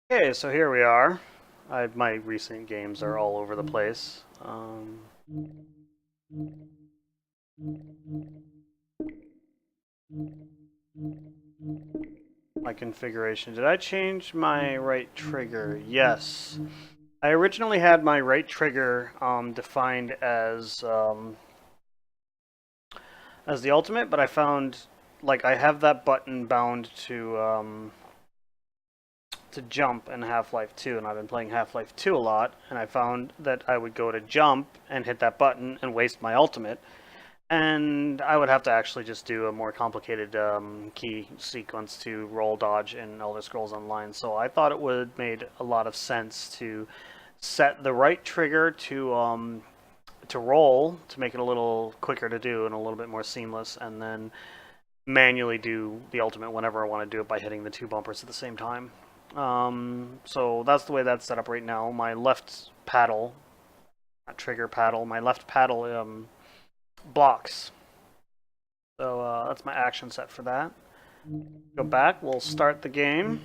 Okay, so here we are. My recent games are all over the place. My configuration. Did I change my right trigger? Yes. I originally had my right trigger defined as the ultimate, but I found like I have that button bound to jump in Half-Life 2, and I've been playing Half-Life 2 a lot, and I found that I would go to jump and hit that button and waste my ultimate, and I would have to actually just do a more complicated key sequence to roll dodge in Elder Scrolls Online. So I thought it would made a lot of sense to set the right trigger to roll to make it a little quicker to do and a little bit more seamless, and then manually do the ultimate whenever I want to do it by hitting the two bumpers at the same time. So that's the way that's set up right now. My left paddle, not trigger paddle, my left paddle blocks. So that's my action set for that. Go back, we'll start the game.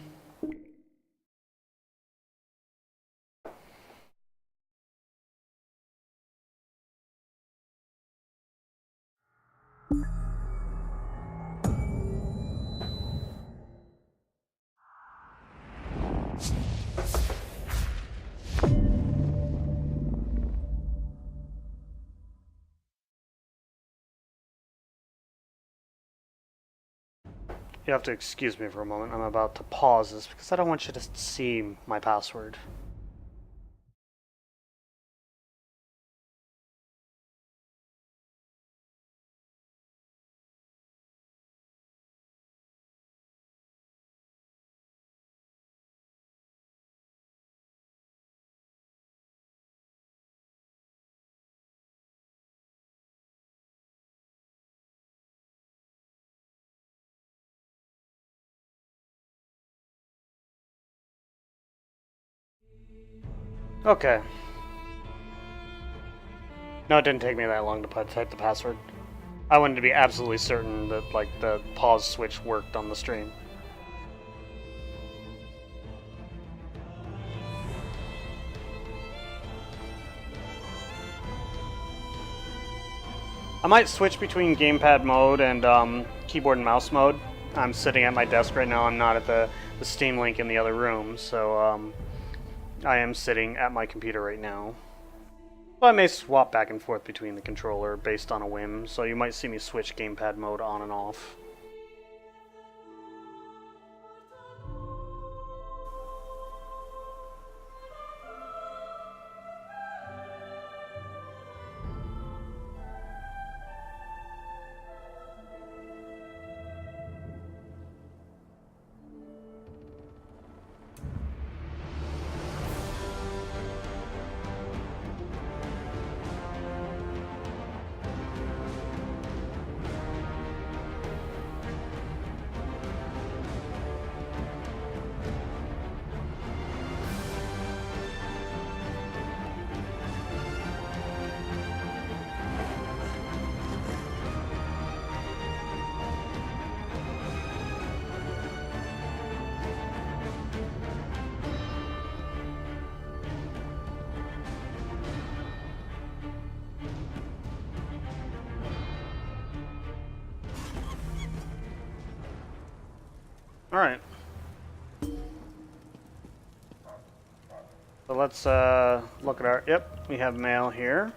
You have to excuse me for a moment. I'm about to pause this because I don't want you to see my password. Okay. No, it didn't take me that long to type the password. I wanted to be absolutely certain that like the pause switch worked on the stream. I might switch between gamepad mode and keyboard and mouse mode. I'm sitting at my desk right now. I'm not at the Steam Link in the other room, so I am sitting at my computer right now. Well, I may swap back and forth between the controller based on a whim, so you might see me switch gamepad mode on and off. Alright. So let's look at our... Yep, we have mail here.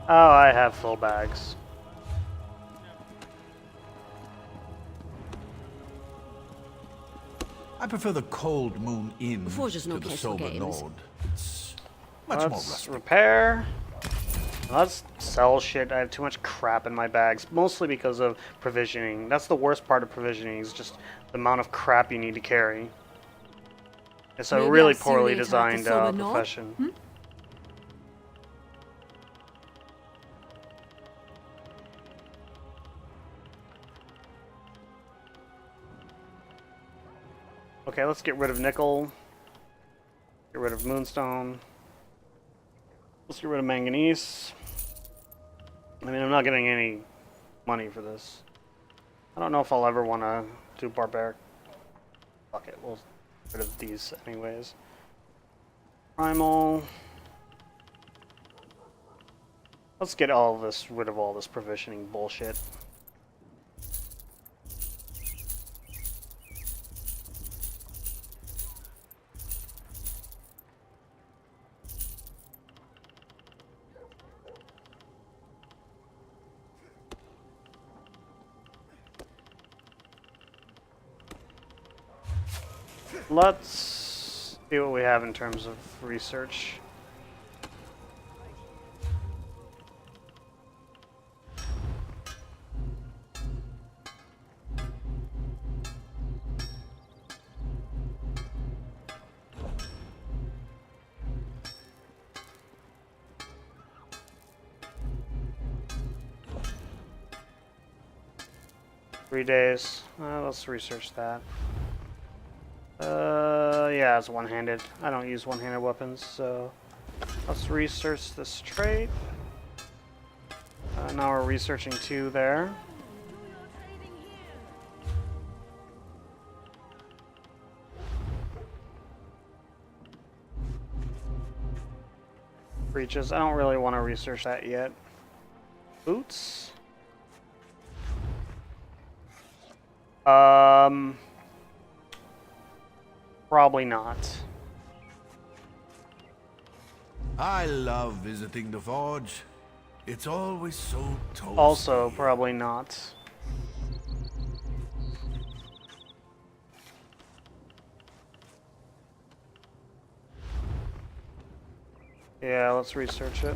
Oh, I have full bags. I prefer the Cold Moon Inn Forge's to no the casual Sober games. Nord. It's much more Let's rustic. repair. Let's sell shit. I have too much crap in my bags, mostly because of provisioning. That's the worst part of provisioning, is just the amount of crap you need to carry. It's a Maybe really I'll see you poorly later at the designed Sober Nord? profession. Okay, let's get rid of nickel. Get rid of moonstone. Let's get rid of manganese. I mean, I'm not getting any money for this. I don't know if I'll ever want to do barbaric. Fuck it, we'll get rid of these anyways. Primal. Let's get rid of all this provisioning bullshit. Let's see what we have in terms of research. Days. Let's research that. Yeah, it's one-handed. I don't use one-handed weapons, so let's research this trait. Now we're researching 2 there. Breaches. I don't really want to research that yet. Boots. Probably not. I love visiting the forge. It's always so toasty. Also, probably not. Yeah, let's research it.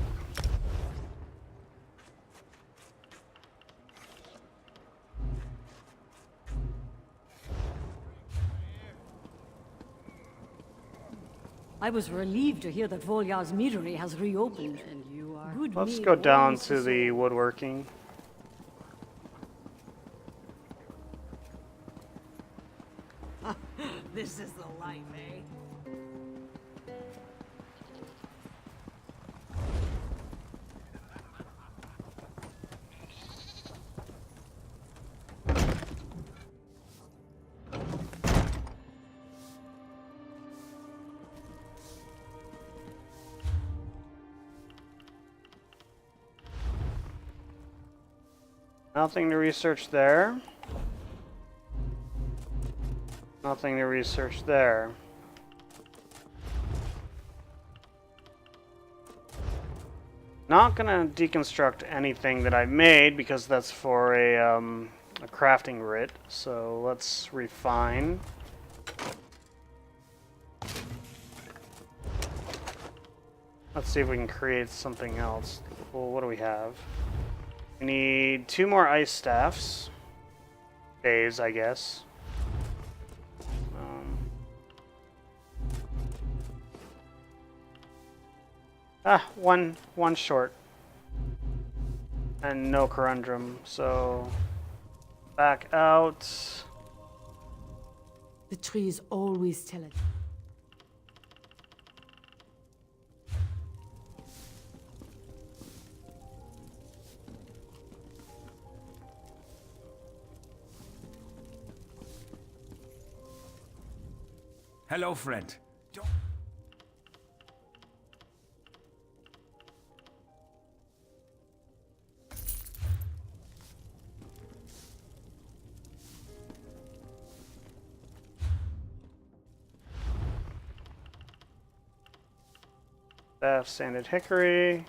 I was relieved to hear that Volyar's meadery has reopened. And you are good. Let's mead go down always to the deserved. woodworking. This is the life, eh? Nothing to research there. Nothing to research there. Not gonna deconstruct anything that I made because that's for a crafting writ. So let's refine. Let's see if we can create something else. Well, what do we have? We need 2 more ice staffs. Days, I guess. One short. And no corundum, so back out. The trees always tell it. Hello, friend. Staff, sanded hickory.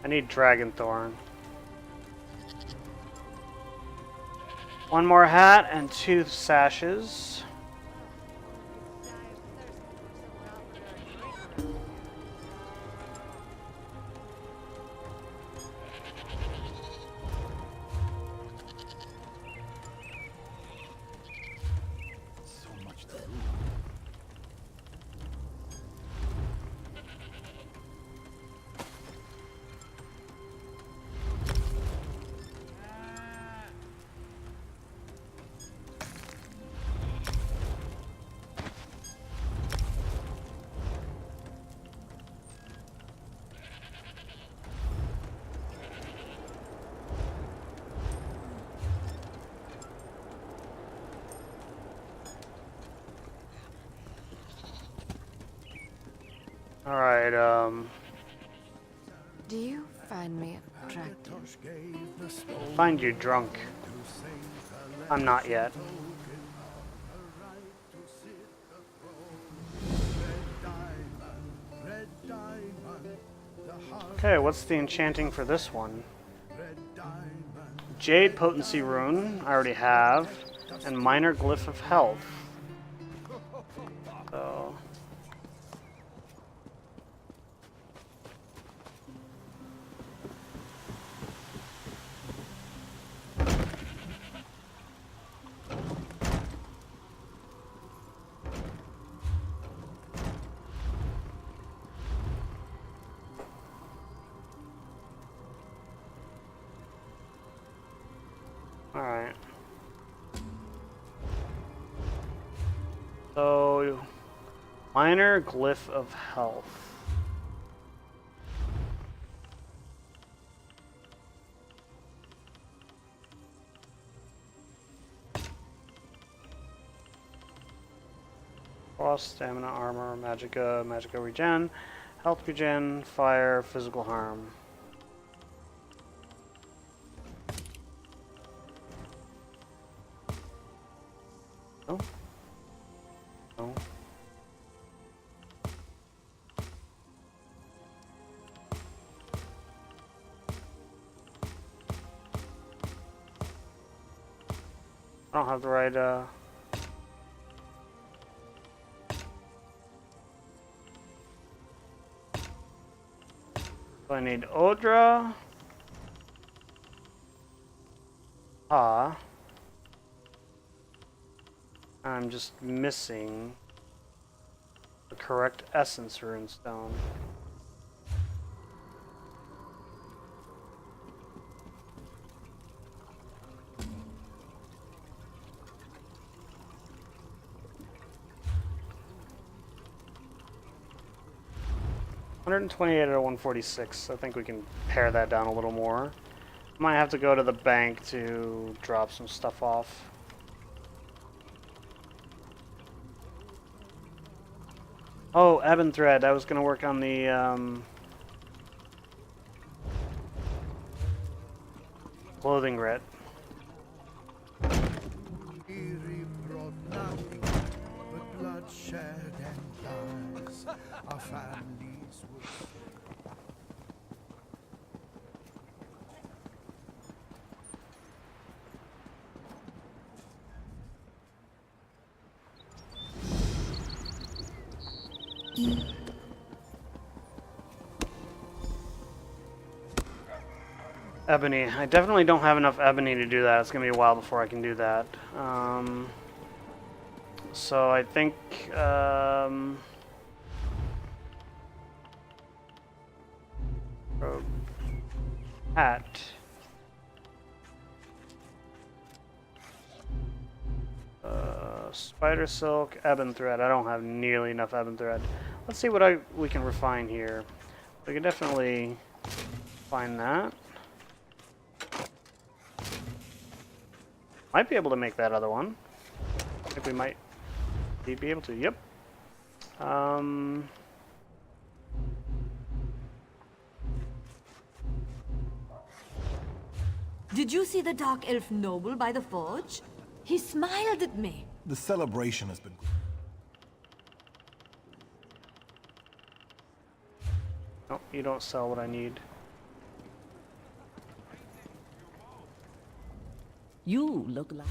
I need Dragonthorn. 1 more hat and 2 sashes. Alright, Do you find me attractive? find you drunk. I'm not yet. Okay, what's the enchanting for this one? Jade Potency Rune, I already have, and Minor Glyph of Health. So... Alright. So, Minor Glyph of Health. Frost, Stamina, Armor, Magicka, Magicka Regen, Health Regen, Fire, Physical Harm. No? No. I don't have the right, So I need Odra. I'm just missing the correct Essence Runestone. $128 out of 146. I think we can pare that down a little more. Might have to go to the bank to drop some stuff off. Oh, Ebon Thread. I was going to work on the clothing writ. Eerie brought nothing but bloodshed and lies. Our families were Ebony. I definitely don't have enough ebony to do that. It's going to be a while before I can do that. So I think... hat. Spider silk, ebon thread. I don't have nearly enough ebon thread. Let's see what we can refine here. We can definitely find that. Might be able to make that other one. I think we might be able to. Yep. Did you see the Dark Elf noble by the forge? He smiled at me. The celebration has been... No, you don't sell what I need. You look like...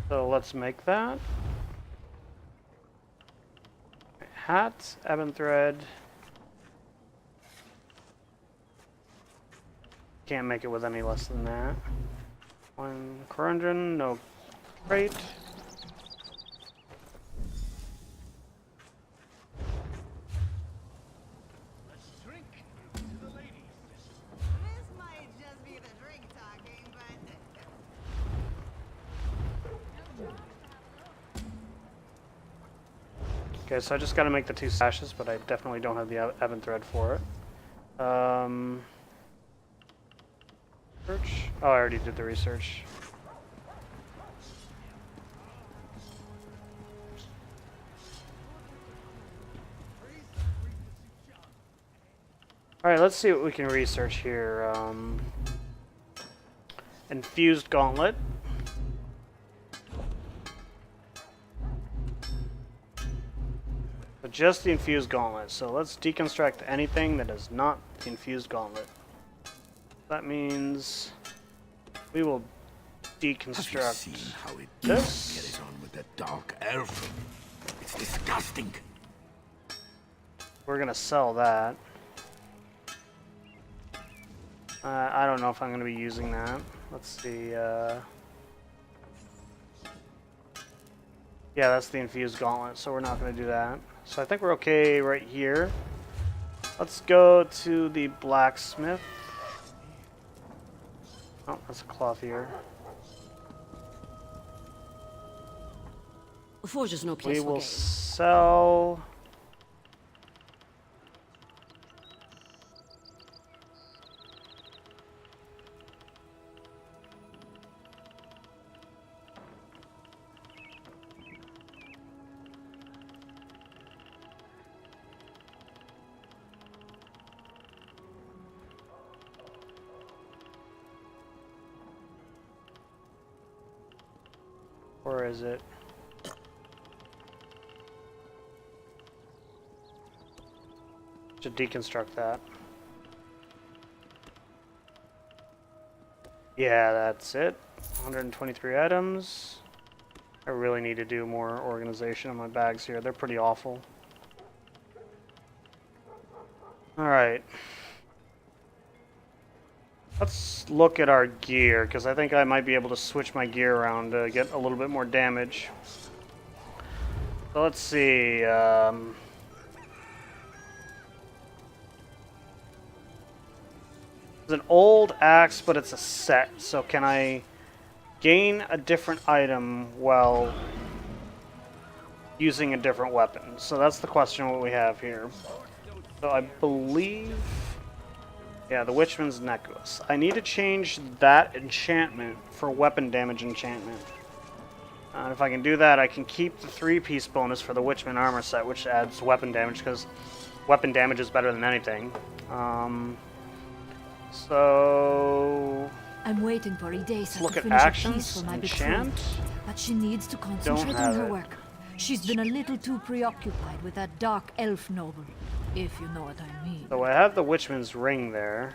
So let's make that. Hat, ebon thread. Can't make it with any less than that. One Corundron, no crate. Okay, so I just got to make the 2 sashes, but I definitely don't have the ebon thread for it. Search. Oh, I already did the research. Alright, let's see what we can research here. Infused gauntlet. But just the infused gauntlet. So let's deconstruct anything that is not the infused gauntlet. That means we will Have you deconstruct seen how it this. carries on with that dark elf? It's disgusting. We're gonna sell that. I don't know if I'm gonna be using that. Let's see. Yeah, that's the infused gauntlet, so we're not gonna do that. So I think we're okay right here. Let's go to the blacksmith. Oh, that's a cloth here. The forge is no place We for will games. sell. Or is it? Should deconstruct that. Yeah, that's it. 123 items. I really need to do more organization on my bags here. They're pretty awful. Alright. Let's look at our gear, because I think I might be able to switch my gear around to get a little bit more damage. So let's see. It's an old axe, but it's a set. So can I gain a different item while using a different weapon? So that's the question what we have here. So I believe... Yeah, the Witchman's Necklace. I need to change that enchantment for weapon damage enchantment. If I can do that, I can keep the 3-piece bonus for the Witchman armor set, which adds weapon damage, because weapon damage is better than anything. So... I'm waiting for Idesa look to at finish a actions. piece for my Enchant. betrothed, but she needs to concentrate have on her it. work. She's been a little too preoccupied with that dark elf noble, if you know what I mean. So I have the Witchman's ring there.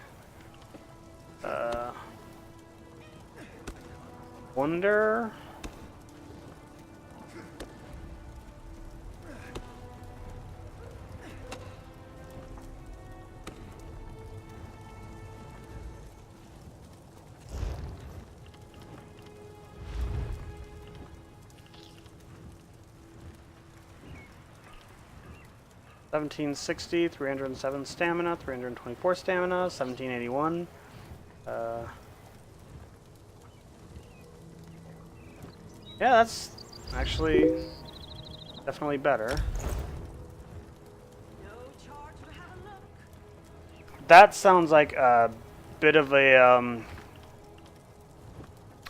Wonder... $1760, 307 stamina, 324 stamina, 1781. Yeah, that's actually definitely better. That sounds like a bit of a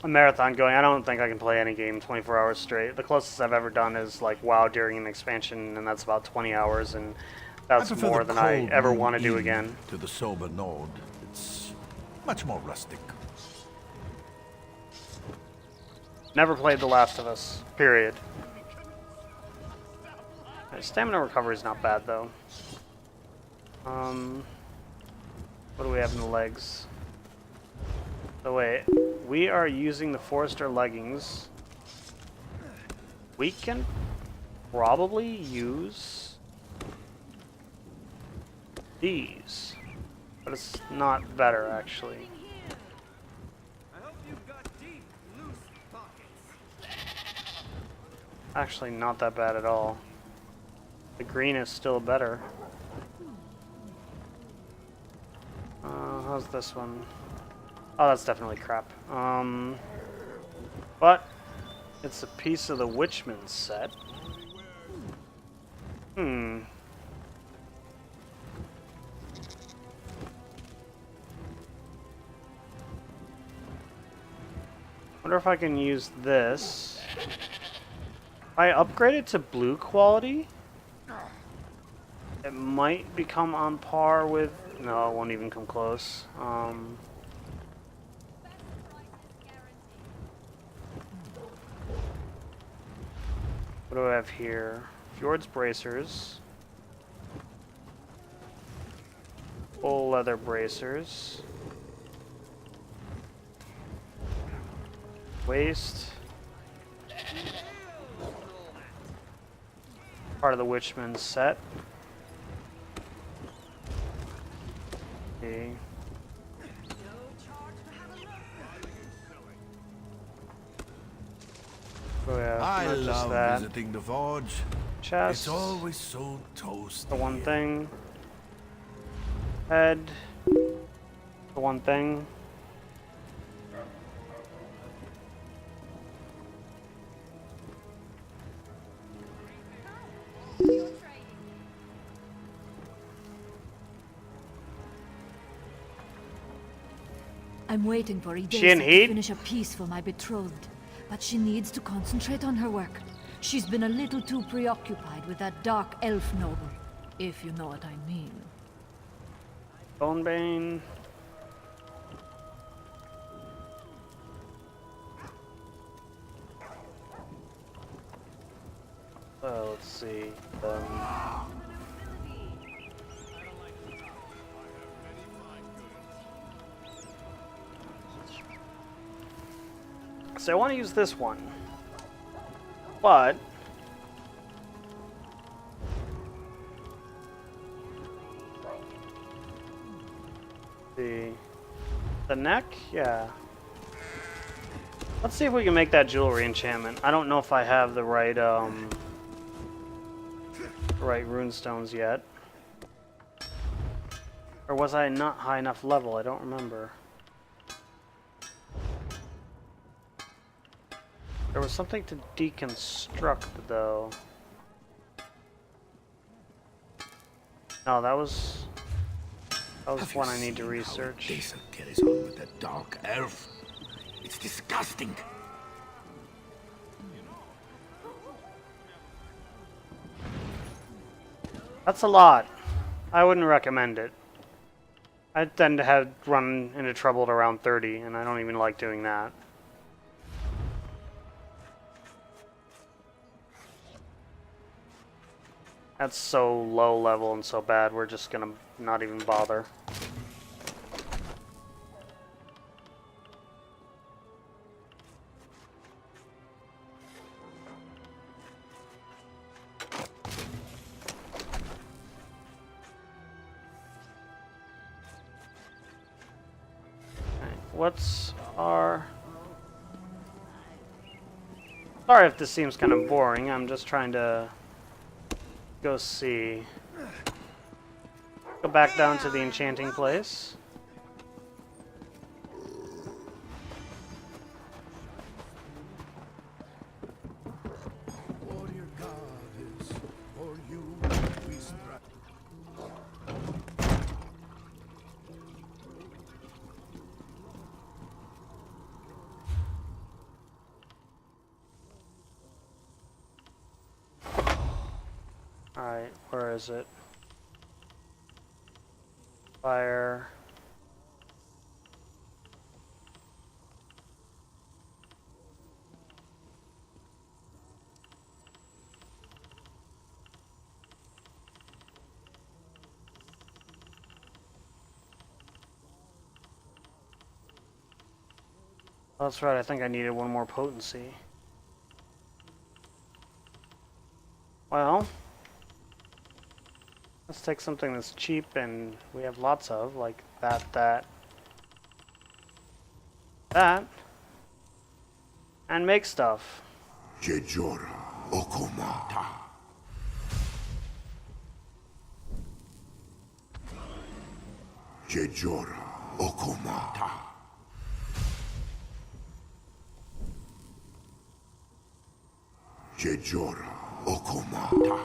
marathon going. I don't think I can play any game 24 hours straight. The closest I've ever done is like WoW during an expansion, and that's about 20 hours, and that's prefer more the than I cold ever moon want to do eve again. To the sober node, it's much more rustic. Never played The Last of Us, period. Stamina recovery is not bad, though. What do we have in the legs? So wait, we are using the Forester leggings. We can probably use these, but it's not better, actually. Actually, not that bad at all. The green is still better. How's this one? Oh, that's definitely crap. But it's a piece of the Witchman set. Hmm. Wonder if I can use this. If I upgrade it to blue quality, it might become on par with... No, it won't even come close. What do I have here? Fjord's bracers. Full leather bracers. Waist. Part of the Witchman's set. Okay. Oh yeah, I not just love that. visiting the forge. Chest. It's always so toasty. The one thing. Head. The one thing. I'm waiting for She in Edessa to heat? finish a piece for my betrothed, but she needs to concentrate on her work. She's been a little too preoccupied with that dark elf noble, if you know what I mean. Bonebane. Let's see. So I want to use this one, but the neck, yeah. Let's see if we can make that jewelry enchantment. I don't know if I have the right runestones yet, or was I not high enough level? I don't remember. There was something to deconstruct, though. No, that was one I need to research. Jason carries on with that dark elf. It's disgusting. That's a lot. I wouldn't recommend it. I tend to have run into trouble at around 30, and I don't even like doing that. That's so low level and so bad, we're just gonna not even bother. What's our... Sorry if this seems kind of boring, I'm just trying to go see. Go back down to the enchanting place. Warrior goddess, for you we strive. Alright, where is it? Fire. Oh, that's right, I think I needed one more potency. Well, let's take something that's cheap and we have lots of, like that, and make stuff. Jejora Okomata. Jejora Okomata. Jejora Okomata.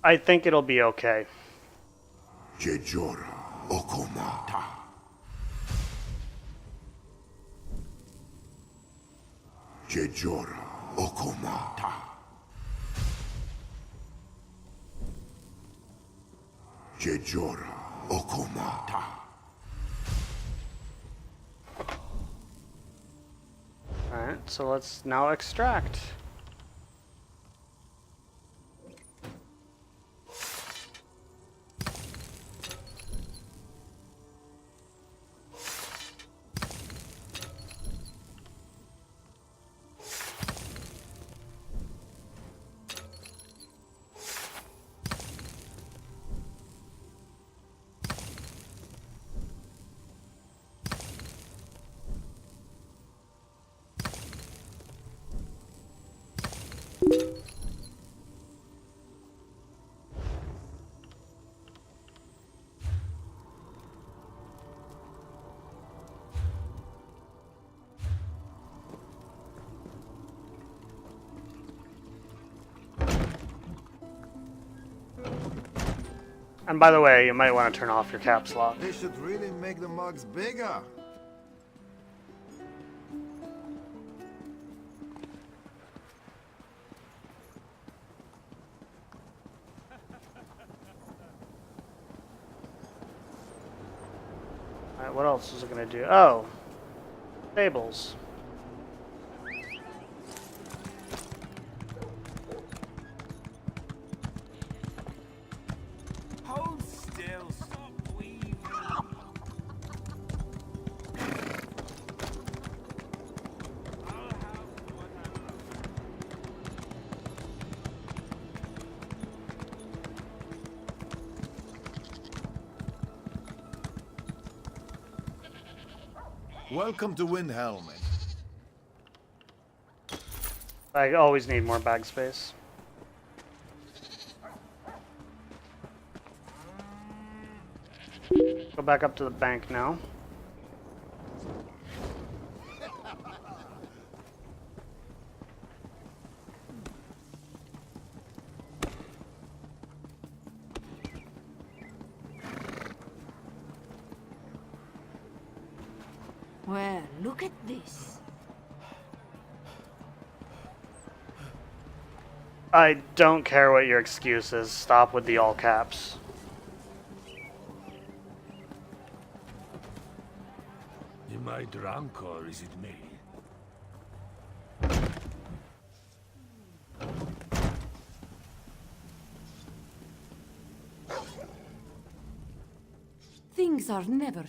I think it'll be okay. Jejora Okomata. Jejora Okomata. Jejora Okomata. Alright, so let's now extract. And by the way, you might want to turn off your caps lock. They should really make the mugs bigger. Alright, what else is it going to do? Oh, tables. Hold still, stop weaving. I'll have what I Welcome to Windhelm. I always need more bag space. Go back up to the bank now. Well, look at this. I don't care what your excuse is. Stop with the all caps. Am I drunk or is it me? Things are never.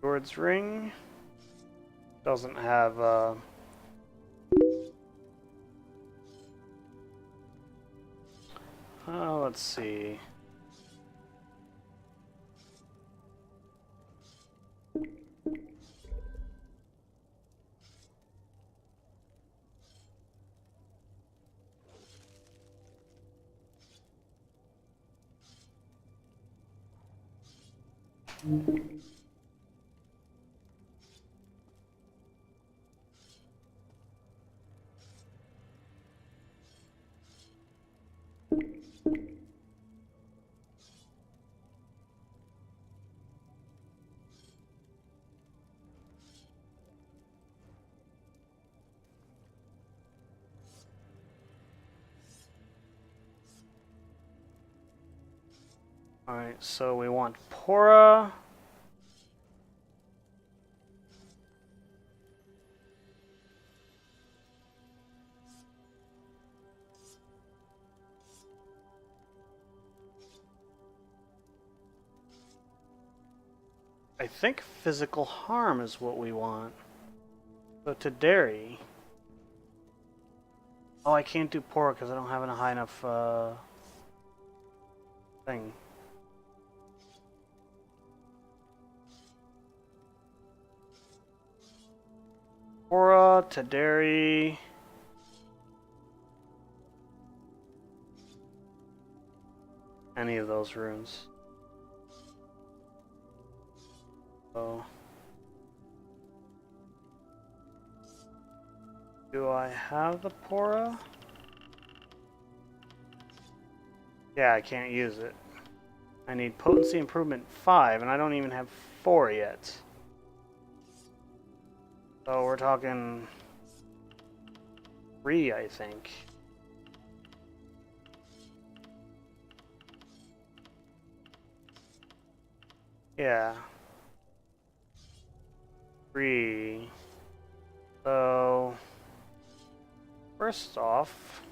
Sword's ring doesn't have let's see. Alright, so we want Pora. I think physical harm is what we want. So Taderi. Oh, I can't do Pora because I don't have a high enough thing. Pora, Taderi. Any of those runes. So, do I have the Pora? Yeah, I can't use it. I need potency improvement 5, and I don't even have 4 yet. So we're talking 3, I think. Yeah. 3. So, first off,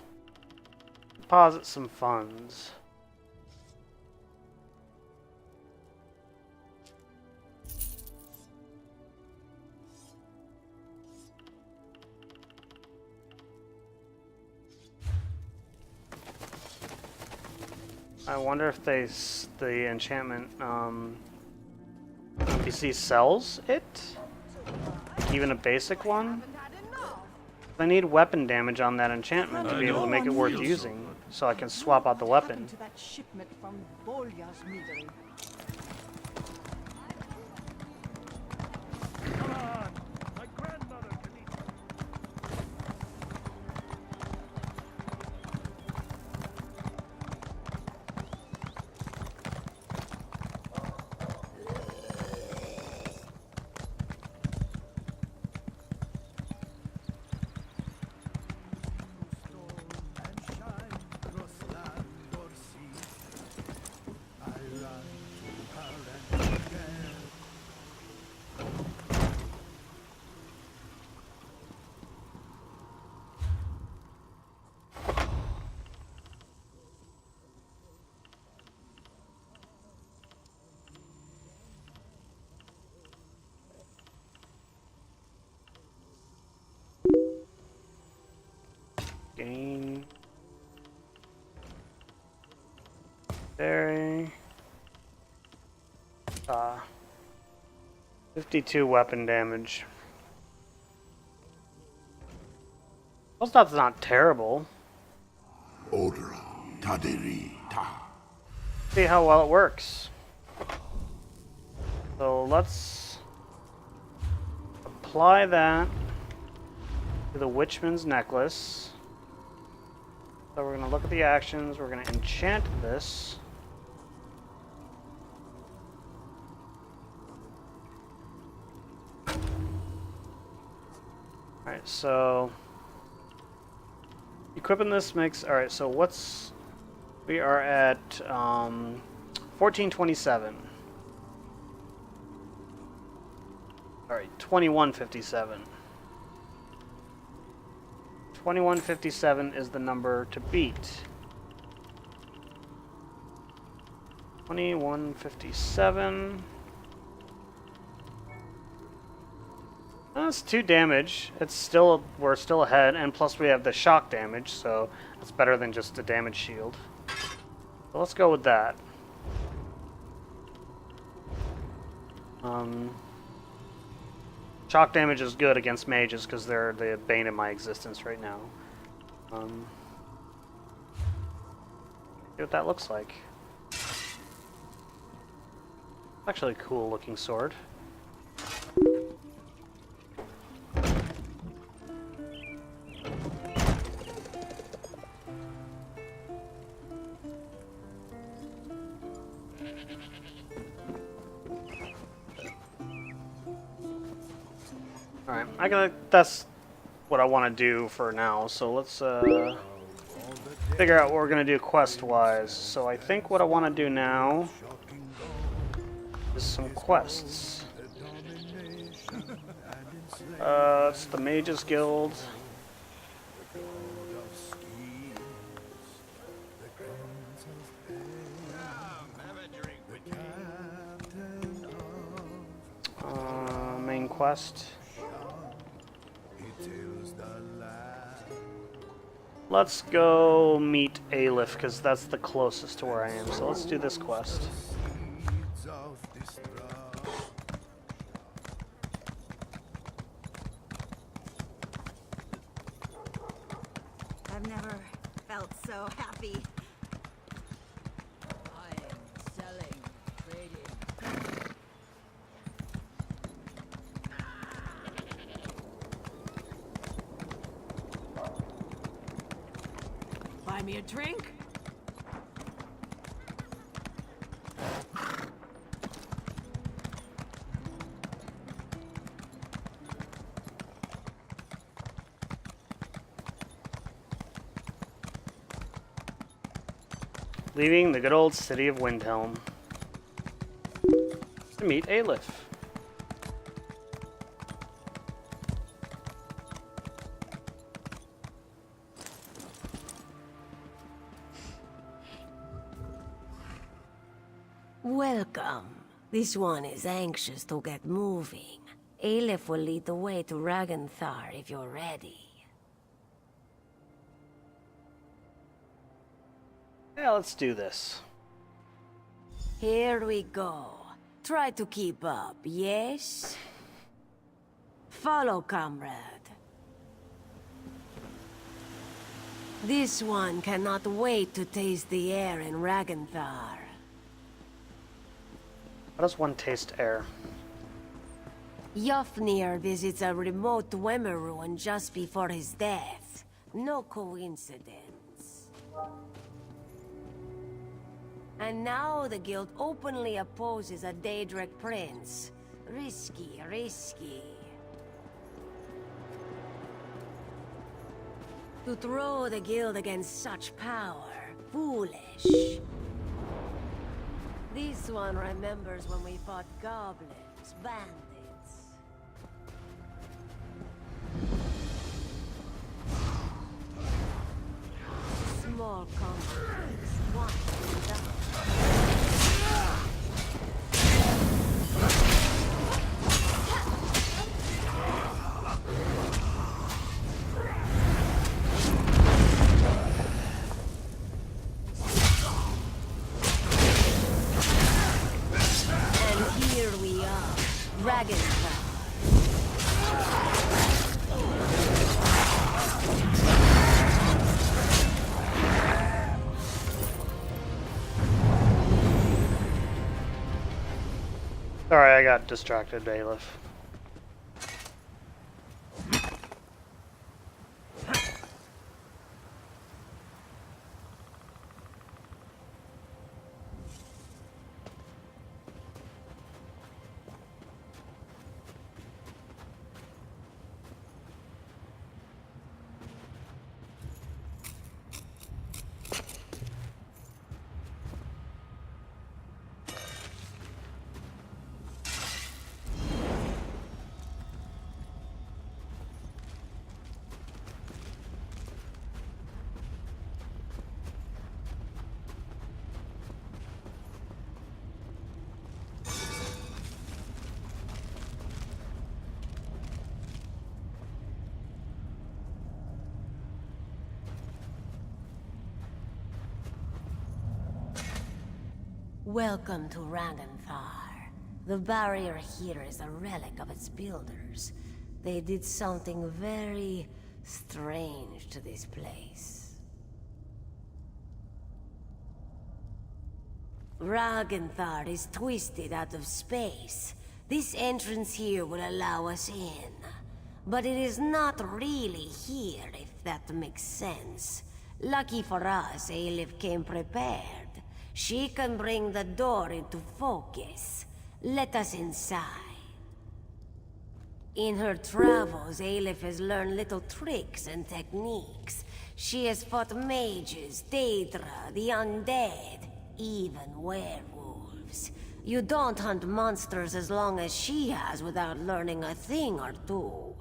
deposit some funds. I wonder if the enchantment NPC sells it? Even a basic one? I need weapon damage on that enchantment to be able to make it worth using, so I can swap out the weapon. To that shipment from Volya's Meadery. Come on! My grandmother can eat. Gain. There. 52 weapon damage. Well, that's not terrible. Odra, Taderi, Ta. See how well it works. So let's apply that to the Witchman's necklace. So we're going to look at the actions. We're going to enchant this. Alright, so equipping this makes... Alright, so what's... We are at 1427. Alright, 2157. 2157 is the number to beat. 2157. That's 2 damage. It's still, we're still ahead, and plus we have the shock damage, so it's better than just a damage shield. So let's go with that. Shock damage is good against mages because they're the bane of my existence right now. See what that looks like. Actually a cool looking sword. Alright, that's what I want to do for now, so let's figure out what we're gonna do quest-wise. So I think what I want to do now is some quests. It's the Mages Guild. Main quest. Let's go meet Aleph, because that's the closest to where I am. So let's do this quest. I've never felt so happy. Buying, selling, trading. Buy me a drink? Leaving the good old city of Windhelm to meet Aleph. Welcome. This one is anxious to get moving. Aleph will lead the way to Ragnthar if you're ready. Yeah, let's do this. Here we go. Try to keep up, yes? Follow, comrade. This one cannot wait to taste the air in Ragnthar. How does one taste air? Jofnir visits a remote Dwemer ruin just before his death. No coincidence. And now the guild openly opposes a Daedric prince. Risky, risky. To throw the guild against such power, foolish. This one remembers when we fought goblins, bandits. Small conflicts, one and done. And here we are, Ragnarok. Sorry, I got distracted, Aleph. Welcome to Ragnthar. The barrier here is a relic of its builders. They did something very strange to this place. Ragnthar is twisted out of space. This entrance here will allow us in. But it is not really here, if that makes sense. Lucky for us, Aleph came prepared. She can bring the door into focus. Let us inside. In her travels, Aleph has learned little tricks and techniques. She has fought mages, Daedra, the undead, even werewolves. You don't hunt monsters as long as she has without learning a thing or two.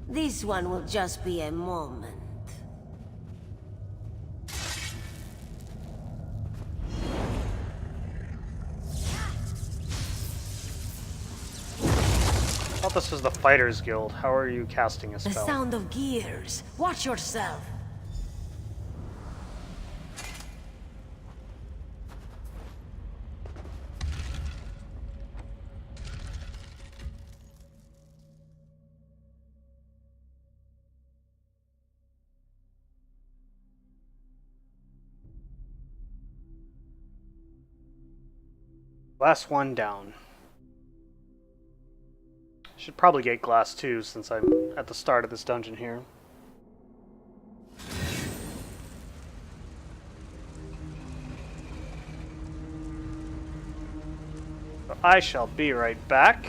This one will just be a moment. I thought this was the Fighters Guild. How are you casting a The spell? sound of gears. Watch yourself. Last one down. Should probably get glass too, since I'm at the start of this dungeon here. So I shall be right back.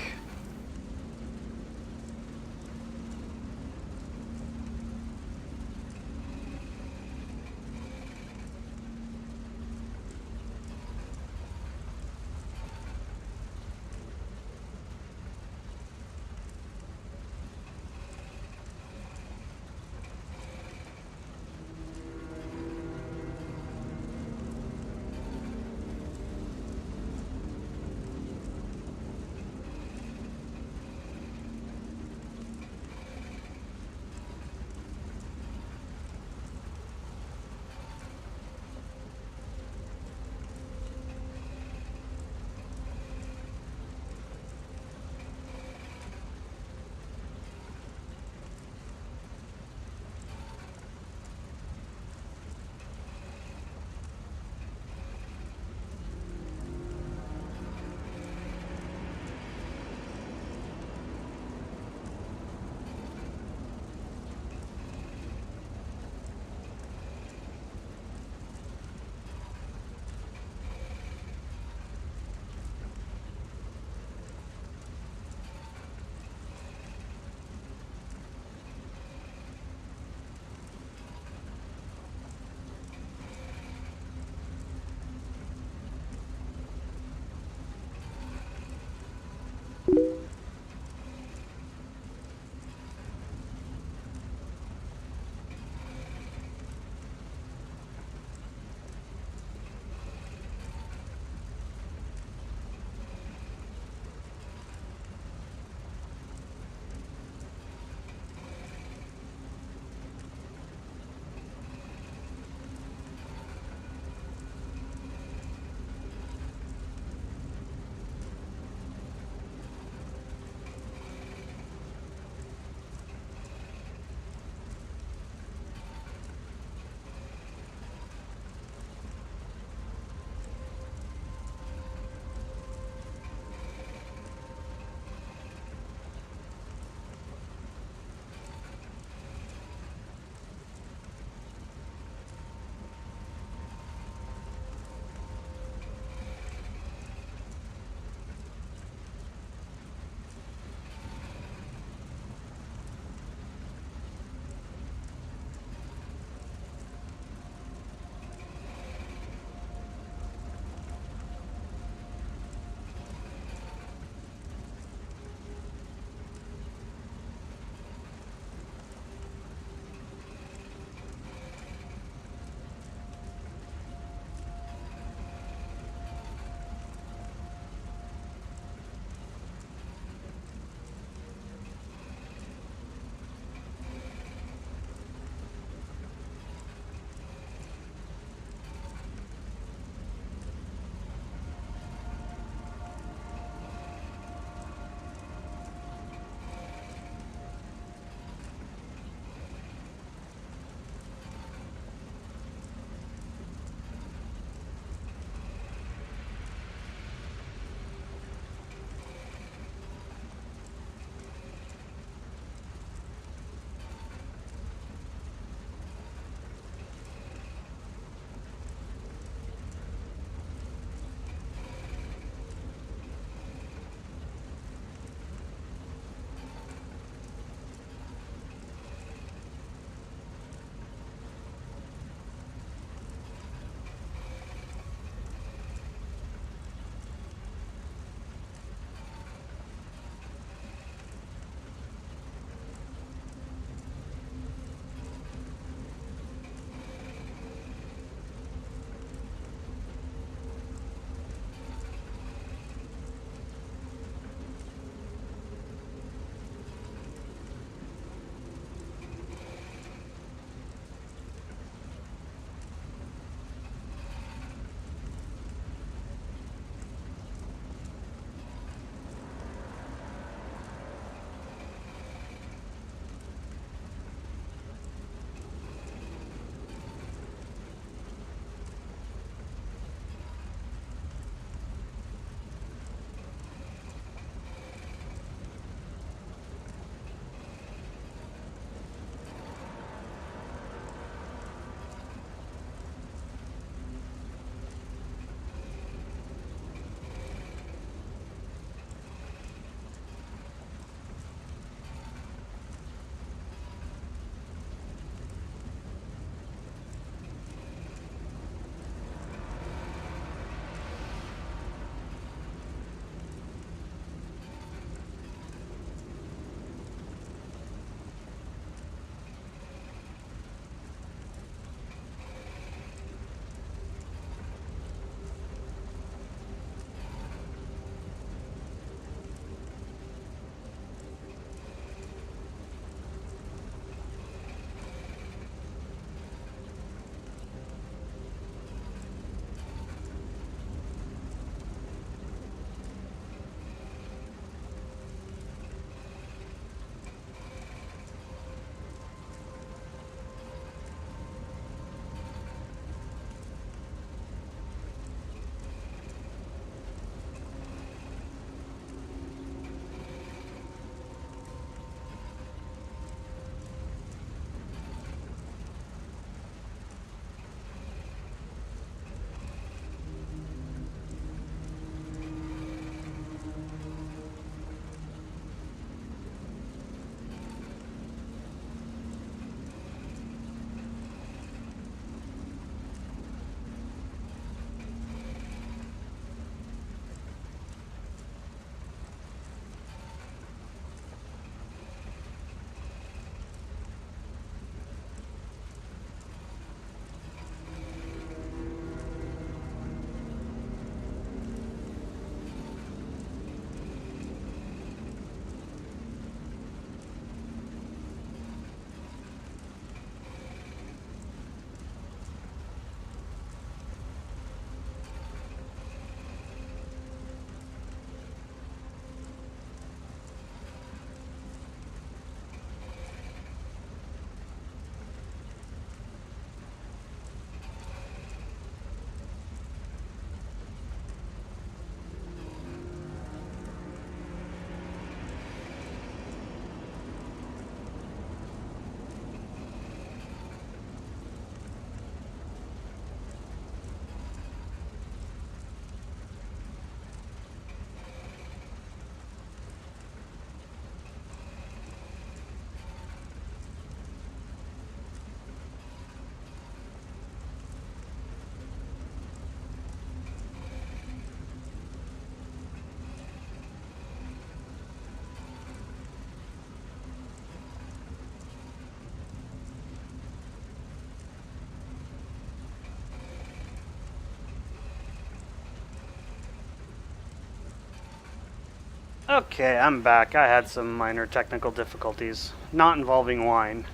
Okay, I'm back. I had some minor technical difficulties, not involving wine,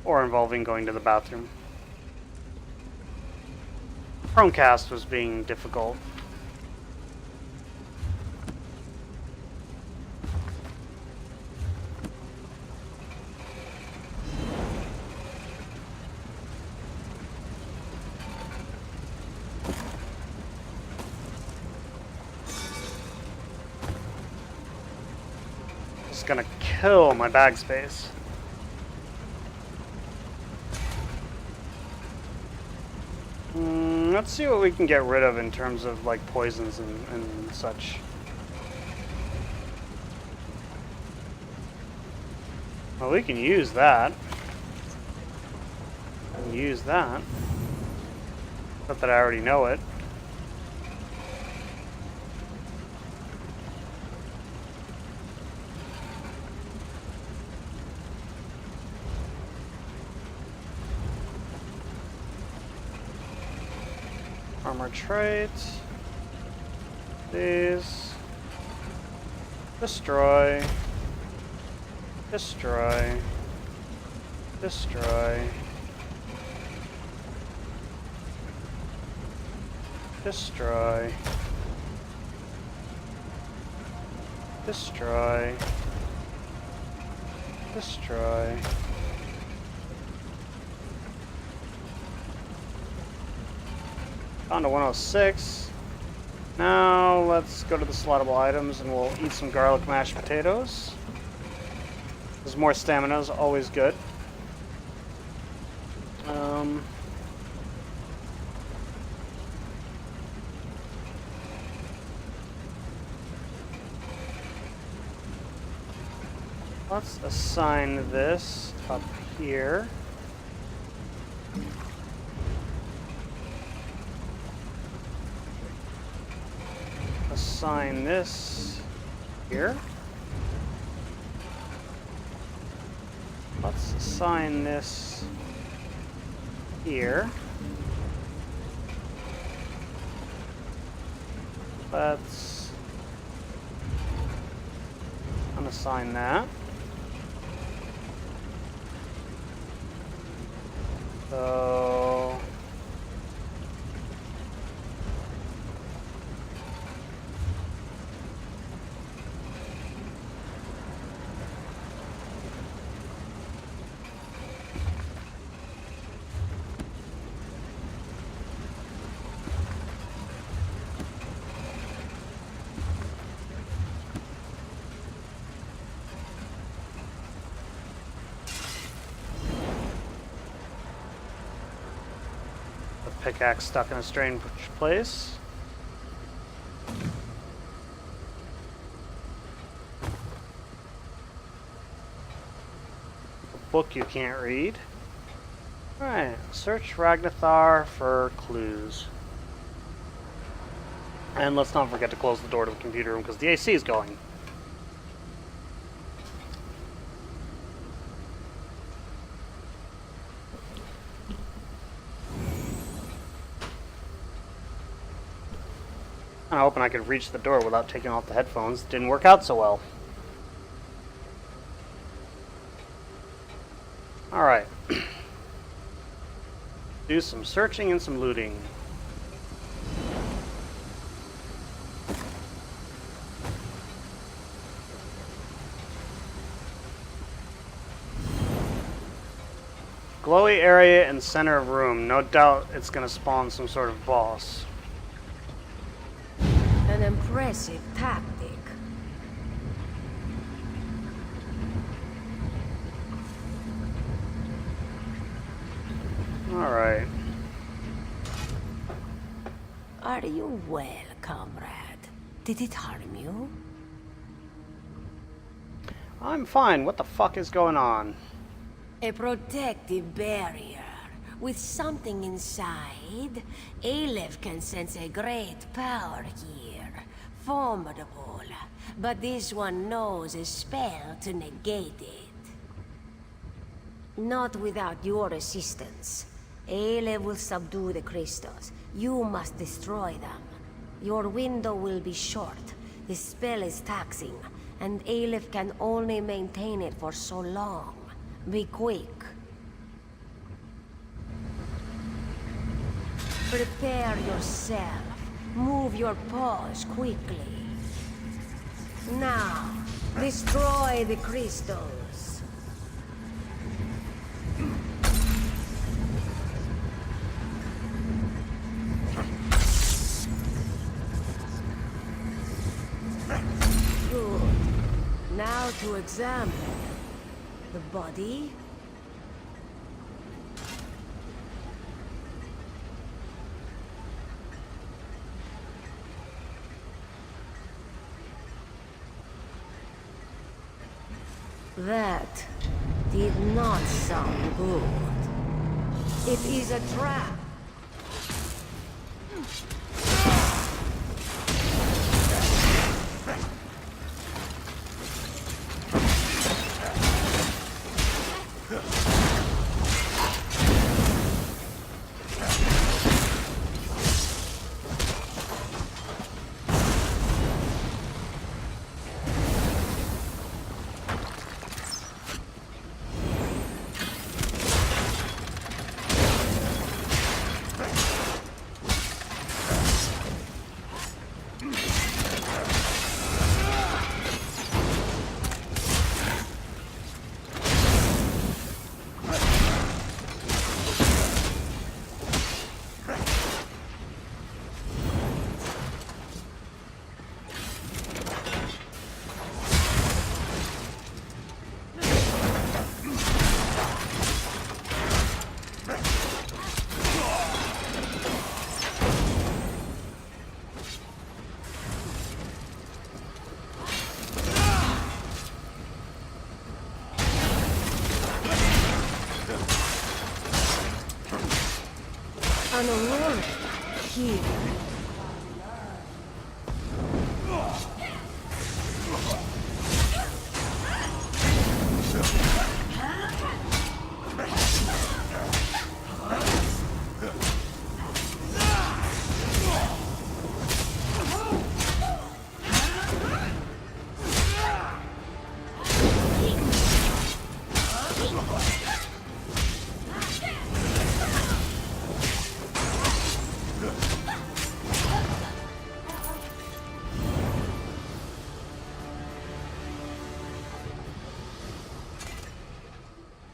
or involving going to the bathroom. Chromecast was being difficult. It's gonna kill my bag space. Let's see what we can get rid of in terms of like poisons and such. Well, we can use that. Use that. Not that I already know it. Armor trait. These. Destroy. Destroy. Destroy. Destroy. Destroy. Destroy. Down to 106. Now let's go to the selectable items and we'll eat some garlic mashed potatoes. There's more stamina is always good. Let's assign this up here. Assign this here. Let's assign this here. Let's unassign that. So pickaxe stuck in a strange place. A book you can't read. Alright, search Ragnathar for clues. And let's not forget to close the door to the computer room because the AC is going. I'm hoping I could reach the door without taking off the headphones. Didn't work out so well. Alright. Do some searching and some looting. Glowy area in center of room. No doubt it's gonna spawn some sort of boss. An impressive tactic. Alright. Are you well, comrade? Did it harm you? I'm fine. What the fuck is going on? A protective barrier. With something inside, Aleph can sense a great power here. Formidable. But this one knows a spell to negate it. Not without your assistance. Aleph will subdue the crystals. You must destroy them. Your window will be short. The spell is taxing, and Aleph can only maintain it for so long. Be quick. Prepare yourself. Move your paws quickly. Now, destroy the crystals. Good. Now to examine the body. That did not sound good. It is a trap. An aurora here.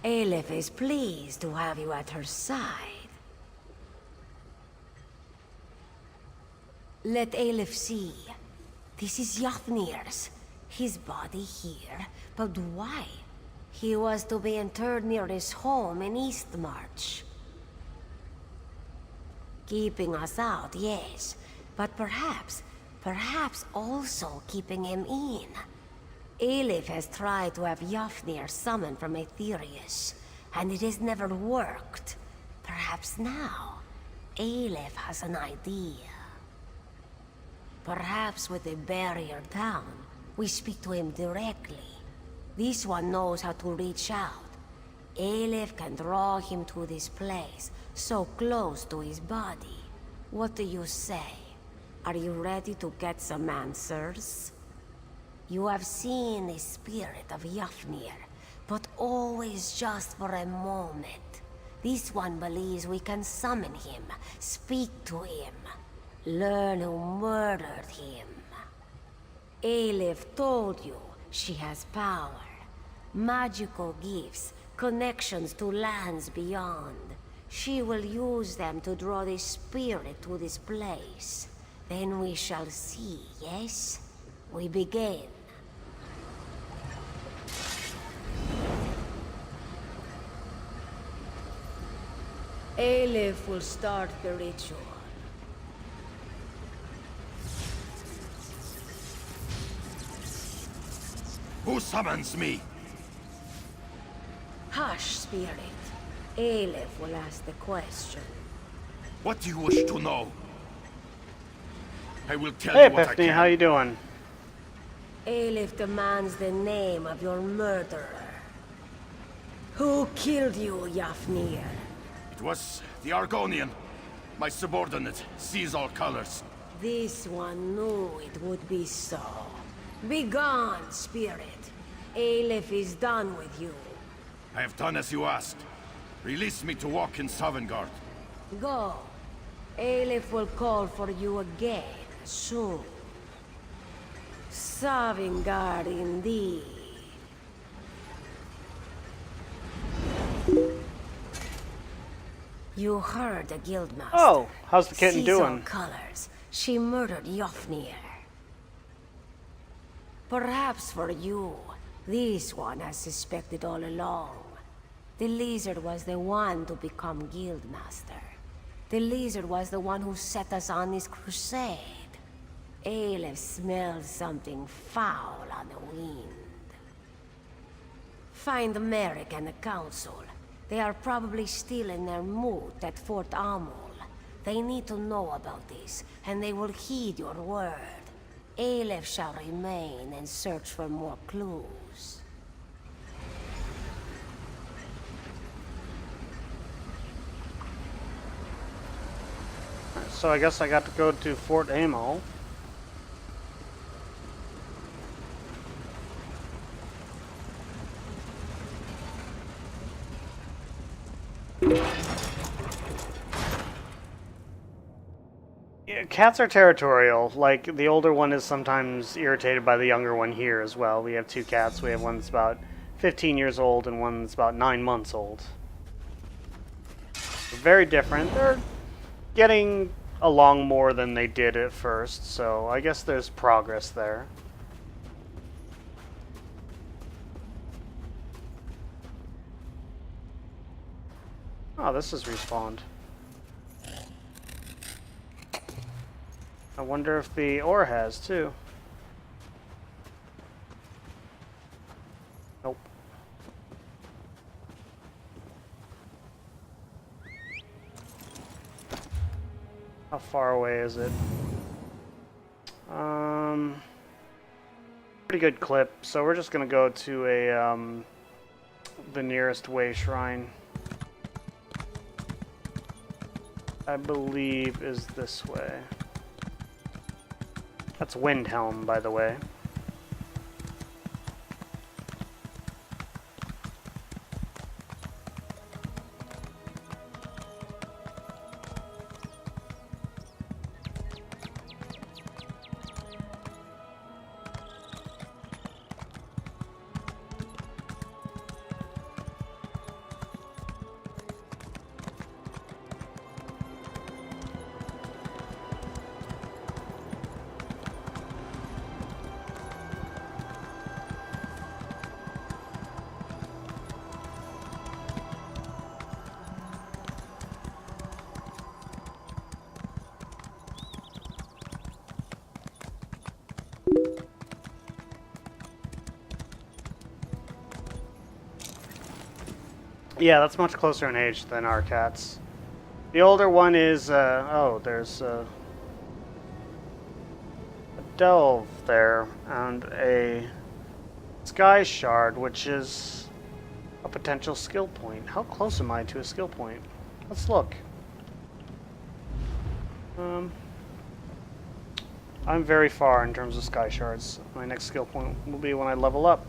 Aleph is pleased to have you at her side. Let Aleph see. This is Yafnir's. His body here, but why? He was to be interred near his home in Eastmarch. Keeping us out, yes, but perhaps also keeping him in. Aleph has tried to have Yafnir summoned from Aetherius, and it has never worked. Perhaps now, Aleph has an idea. Perhaps with the barrier down, we speak to him directly. This one knows how to reach out. Aleph can draw him to this place, so close to his body. What do you say? Are you ready to get some answers? You have seen the spirit of Yafnir, but always just for a moment. This one believes we can summon him, speak to him, learn who murdered him. Aleph told you she has power, magical gifts, connections to lands beyond. She will use them to draw the spirit to this place. Then we shall see, yes? We begin. Aleph will start the ritual. Who summons me? Hush, spirit. Aleph will ask the question. What do you wish to know? I will tell Hey you what I Epiphany, can. how you doing? Aleph demands the name of your murderer. Who killed you, Yafnir? It was the Argonian. My subordinate sees all colors. This one knew it would be so. Begone, spirit. Aleph is done with you. I have done as you asked. Release me to walk in Sovngarde. Go. Aleph will call for you again, soon. Sovngarde indeed. You heard the guildmaster. Oh, how's the kitten Sees all doing? colors. She murdered Yofnir. Perhaps for you, this one has suspected all along. The lizard was the one to become guildmaster. The lizard was the one who set us on this crusade. Aleph smells something foul on the wind. Find Merrick and the council. They are probably still in their mood at Fort Amul. They need to know about this, and they will heed your word. Aleph shall remain and search for more clues. So I guess I got to go to Fort Amul. Yeah, cats are territorial. Like, the older one is sometimes irritated by the younger one here as well. We have two cats. We have one that's about 15 years old and one that's about 9 months old. They're very different. They're getting along more than they did at first, so I guess there's progress there. Oh, this is respawned. I wonder if the ore has too. Nope. How far away is it? Pretty good clip. So we're just gonna go to a the nearest way shrine. I believe is this way. That's Windhelm, by the way. Yeah, that's much closer in age than our cats. The older one is, oh, there's a delve there, and a sky shard, which is a potential skill point. How close am I to a skill point? Let's look. I'm very far in terms of sky shards. My next skill point will be when I level up.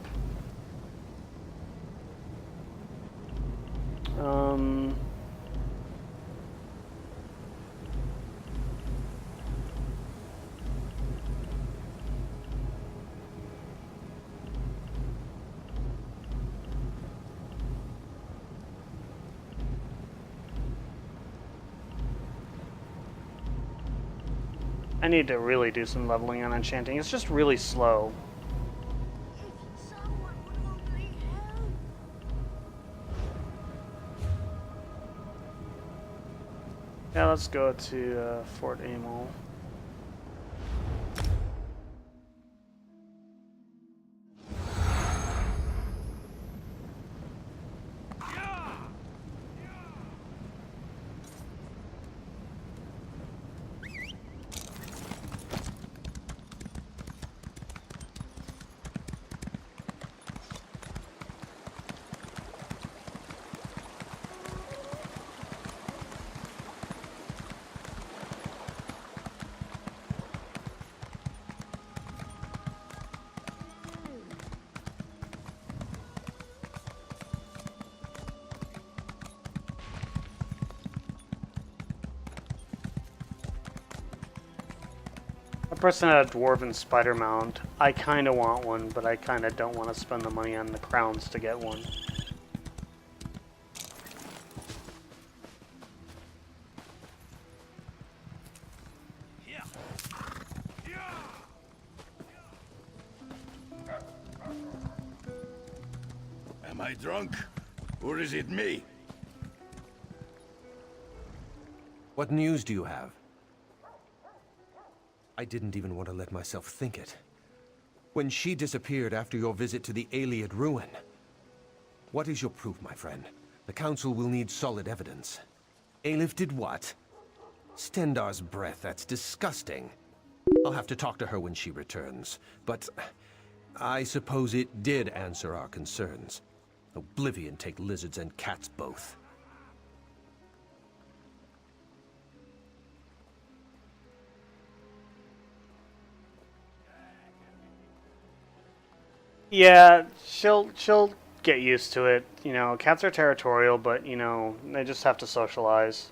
I need to really do some leveling on enchanting. It's just really slow. Yeah, let's go to Fort Amul. A person had a dwarven spider mount. I kind of want one, but I kind of don't want to spend the money on the crowns to get one. Am I drunk? Or is it me? What news do you have? I didn't even want to let myself think it. When she disappeared after your visit to the Ayleid ruin. What is your proof, my friend? The Council will need solid evidence. Aelif did what? Stendarr's breath, that's disgusting. I'll have to talk to her when she returns, but I suppose it did answer our concerns. Oblivion take lizards and cats both. Yeah, she'll get used to it. You know, cats are territorial, but you know, they just have to socialize.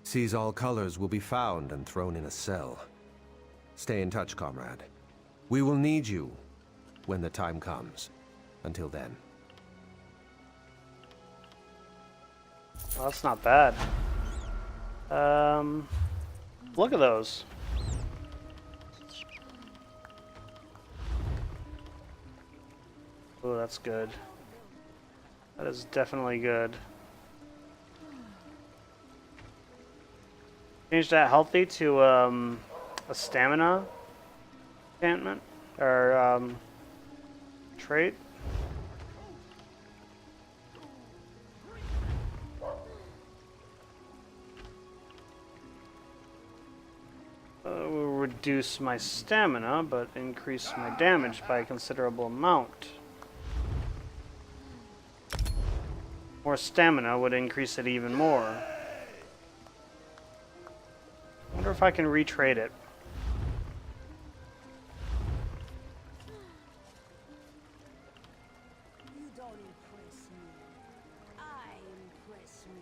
Sees all colors will be found and thrown in a cell. Stay in touch, comrade. We will need you when the time comes. Until then. Well, that's not bad. Look at those. Oh, that's good. That is definitely good. Change that healthy to a stamina enchantment or trait. Will reduce my stamina, but increase my damage by a considerable amount. More stamina would increase it even more. I wonder if I can retrade it. You don't impress me. I impress me.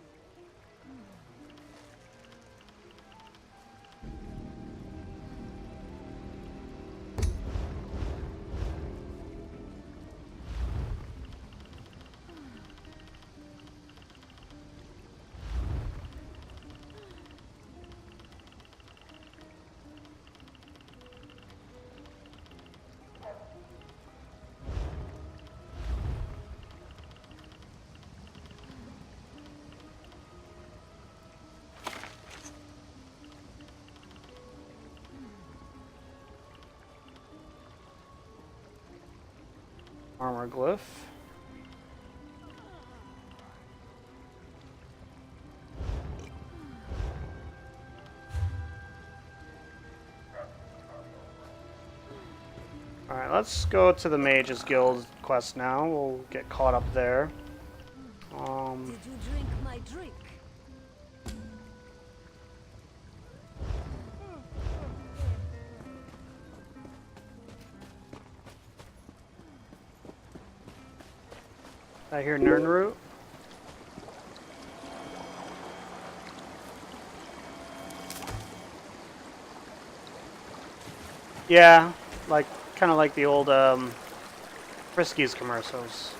Armor glyph. Alright, let's go to the Mages Guild quest now. We'll get caught up there. Did you drink my drink? I hear Nirnroot. Yeah, like kind of like the old Friskies commercials.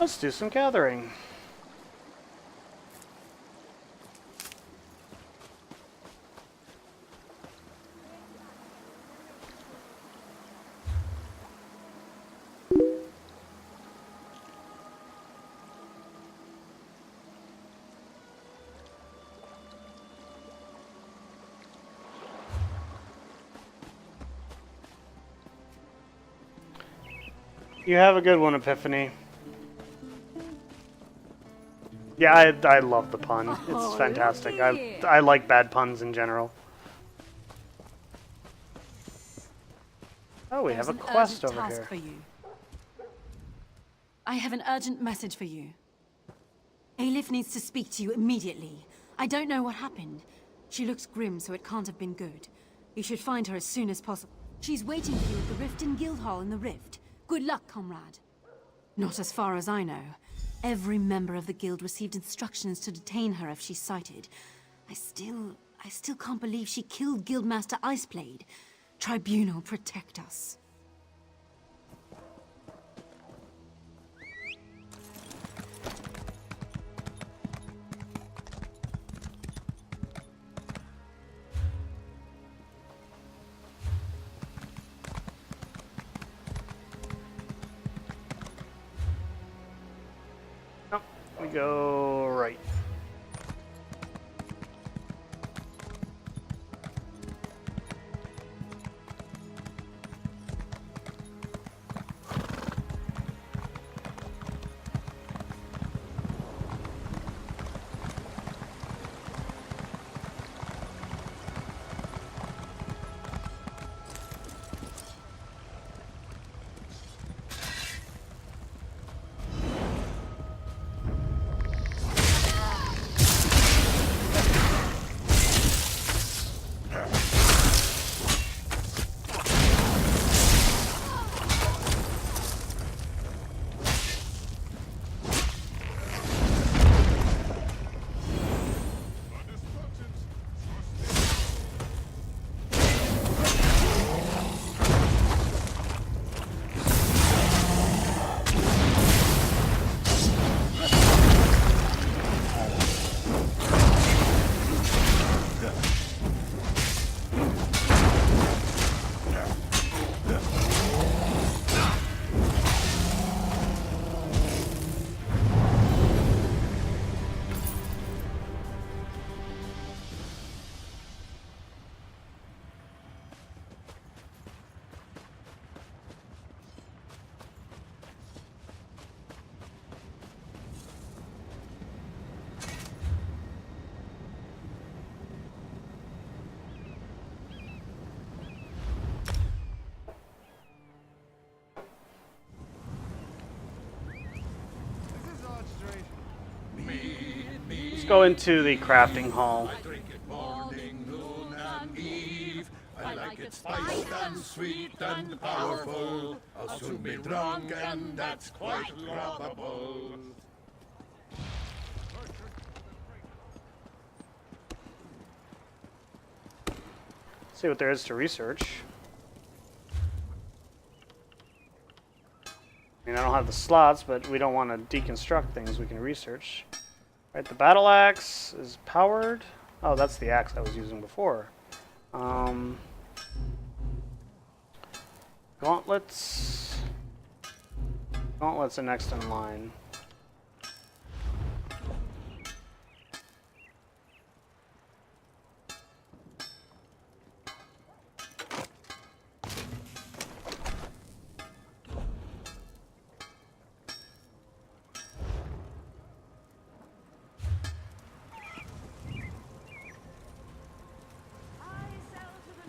Let's do some gathering. You have a good one, Epiphany. Yeah, I love the pun. It's Oh, fantastic. yeah. I like bad puns in general. Oh, we have a There's an quest urgent over task here. for you. I have an urgent message for you. Aelif needs to speak to you immediately. I don't know what happened. She looks grim, so it can't have been good. You should find her as soon as possible. She's waiting for you at the Riften Guildhall in the Rift. Good luck, comrade. Not as far as I know. Every member of the guild received instructions to detain her if she's sighted. I still can't believe she killed Guildmaster Iceblade. Tribunal, protect us. Nope, we go right. Let's go into the crafting hall. Drink it morning, noon, and eve. I like it spiced and sweet and powerful. I'll soon be drunk, and that's quite probable. See what there is to research. I mean, I don't have the slots, but we don't want to deconstruct things we can research. Right, the battle axe is powered. Oh, that's the axe I was using before. Gauntlets. Gauntlets are next in line.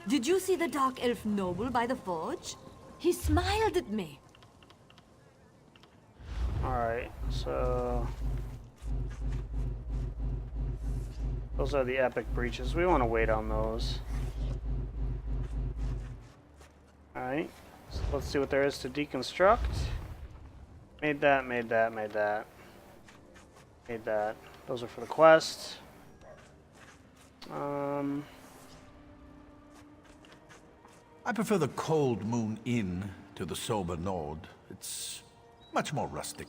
Did you see the Dark Elf noble by the forge? He smiled at me. Alright, so those are the epic breaches. We want to wait on those. Alright, so let's see what there is to deconstruct. Made that, made that, made that. Made that. Those are for the quest. I prefer the Cold Moon Inn to the Sober Nord. It's much more rustic.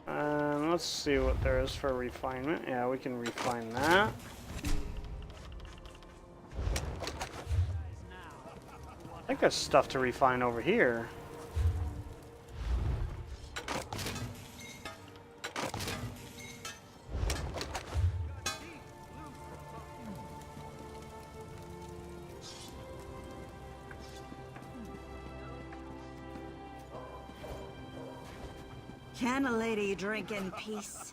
Let's see what there is for refinement. Yeah, we can refine that. I think there's stuff to refine over here. Can a lady drink in peace?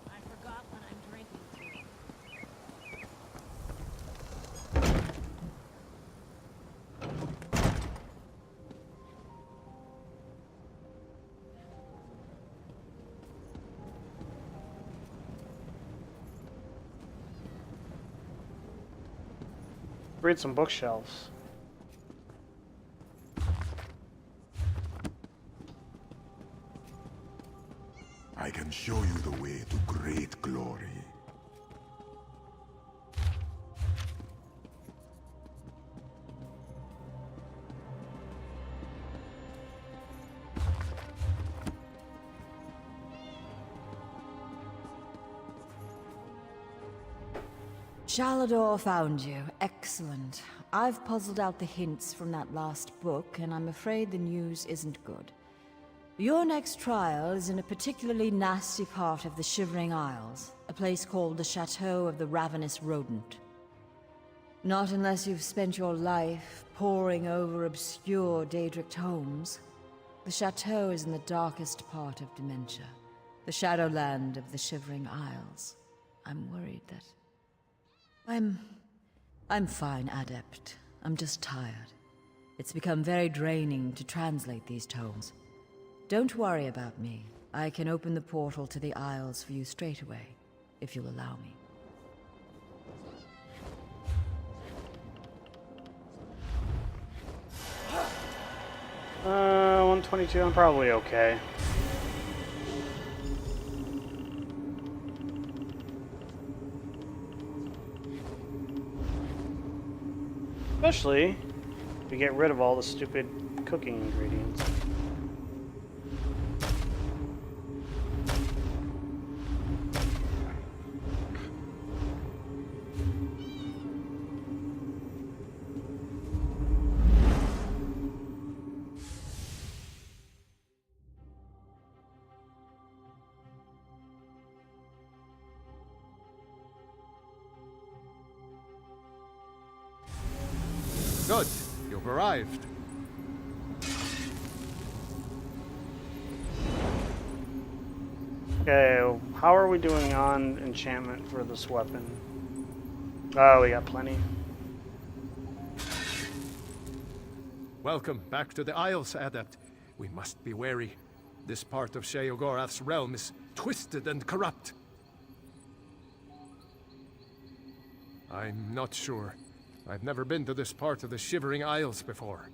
I forgot what I'm drinking to. Read some bookshelves. I can show you the way to great glory. Shalador found you. Excellent. I've puzzled out the hints from that last book, and I'm afraid the news isn't good. Your next trial is in a particularly nasty part of the Shivering Isles, a place called the Chateau of the Ravenous Rodent. Not unless you've spent your life poring over obscure Daedric tomes. The chateau is in the darkest part of Dementia, the Shadowland of the Shivering Isles. I'm worried that... I'm fine, Adept. I'm just tired. It's become very draining to translate these tomes. Don't worry about me. I can open the portal to the Isles for you straight away, if you'll allow me. 122, I'm probably okay. Especially if we get rid of all the stupid cooking ingredients. Good. You've arrived. Okay, how are we doing on enchantment for this weapon? Oh, we got plenty. Welcome back to the Isles, Adept. We must be wary. This part of Sheogorath's realm is twisted and corrupt. I'm not sure. I've never been to this part of the Shivering Isles before.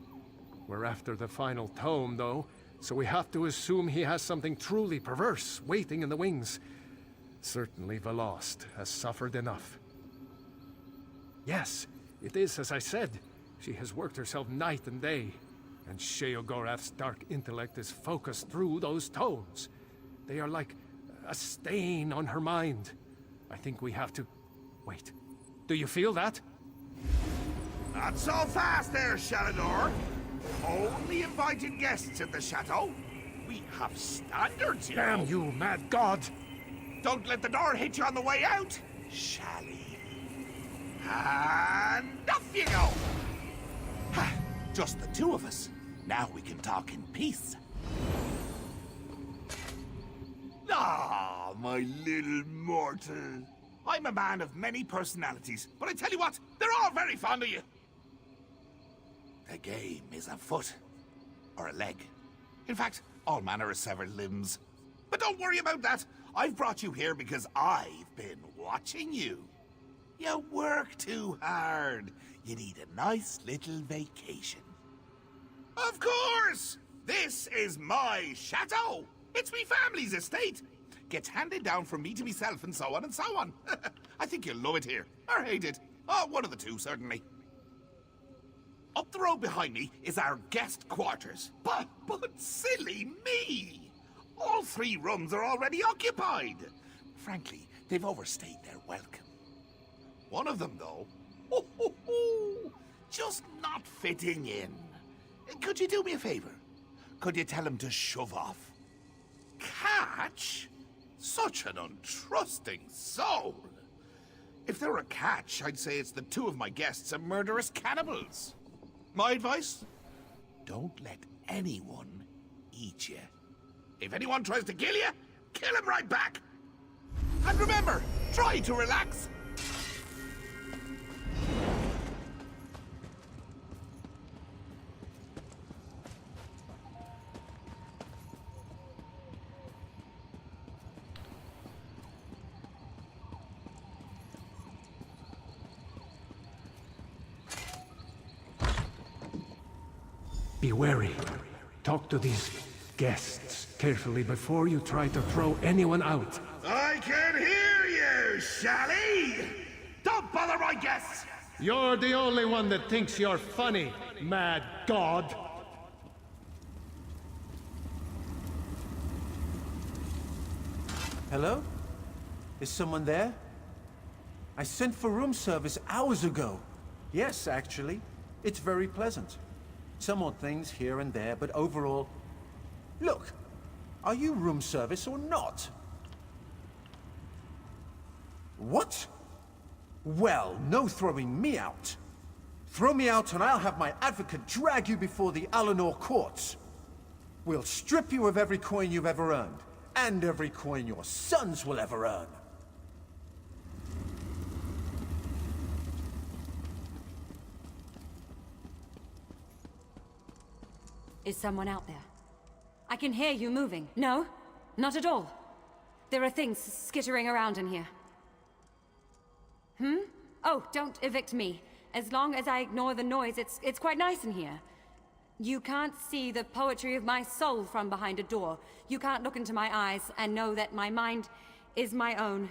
We're after the final tome, though, so we have to assume he has something truly perverse waiting in the wings. Certainly Velost has suffered enough. Yes, it is as I said. She has worked herself night and day, and Sheogorath's dark intellect is focused through those tomes. They are like a stain on her mind. I think we have to... Wait, do you feel that? Not so fast there, Shalador. Only invited guests at the chateau. We have standards, you know. Damn you, mad god! Don't let the door hit you on the way out, Shally. And off you go. Just the two of us. Now we can talk in peace. Ah, my little mortal. I'm a man of many personalities, but I tell you what, they're all very fond of you. The game is a foot. Or a leg. In fact, all manner of severed limbs. But don't worry about that. I've brought you here because I've been watching you. You work too hard. You need a nice little vacation. Of course! This is my chateau. It's me family's estate. Gets handed down from me to myself and so on and so on. I think you'll love it here. Or hate it. Oh, one of the two, certainly. Up the road behind me is our guest quarters. But silly me! All 3 rooms are already occupied. Frankly, they've overstayed their welcome. One of them, though, just not fitting in. Could you do me a favor? Could you tell him to shove off? Catch? Such an untrusting soul. If there were a catch, I'd say it's the two of my guests are murderous cannibals. My advice? Don't let anyone eat you. If anyone tries to kill you, kill him right back. And remember, try to relax. Be wary. Talk to these guests carefully before you try to throw anyone out. I can hear you, Shally! Don't bother my guests! You're the only one that thinks you're funny, mad god. Hello? Is someone there? I sent for room service hours ago. Yes, actually. It's very pleasant. Some odd things here and there, but overall... Look, are you room service or not? What? Well, no throwing me out. Throw me out and I'll have my advocate drag you before the Alinor courts. We'll strip you of every coin you've ever earned, and every coin your sons will ever earn. Is someone out there? I can hear you moving. No? Not at all. There are things skittering around in here. Oh, don't evict me. As long as I ignore the noise, it's quite nice in here. You can't see the poetry of my soul from behind a door. You can't look into my eyes and know that my mind is my own.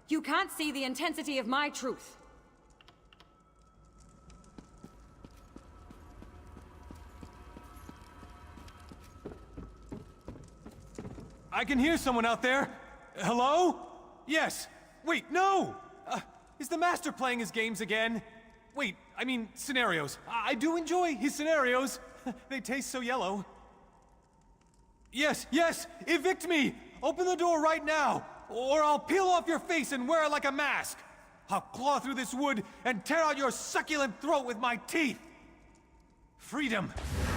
You can't see the intensity of my truth. I can hear someone out there. Hello? Yes. Wait, no! Is the Master playing his games again? Wait, I mean, scenarios. I do enjoy his scenarios. They taste so yellow. Yes, yes! Evict me! Open the door right now! Or I'll peel off your face and wear it like a mask! I'll claw through this wood and tear out your succulent throat with my teeth! Freedom!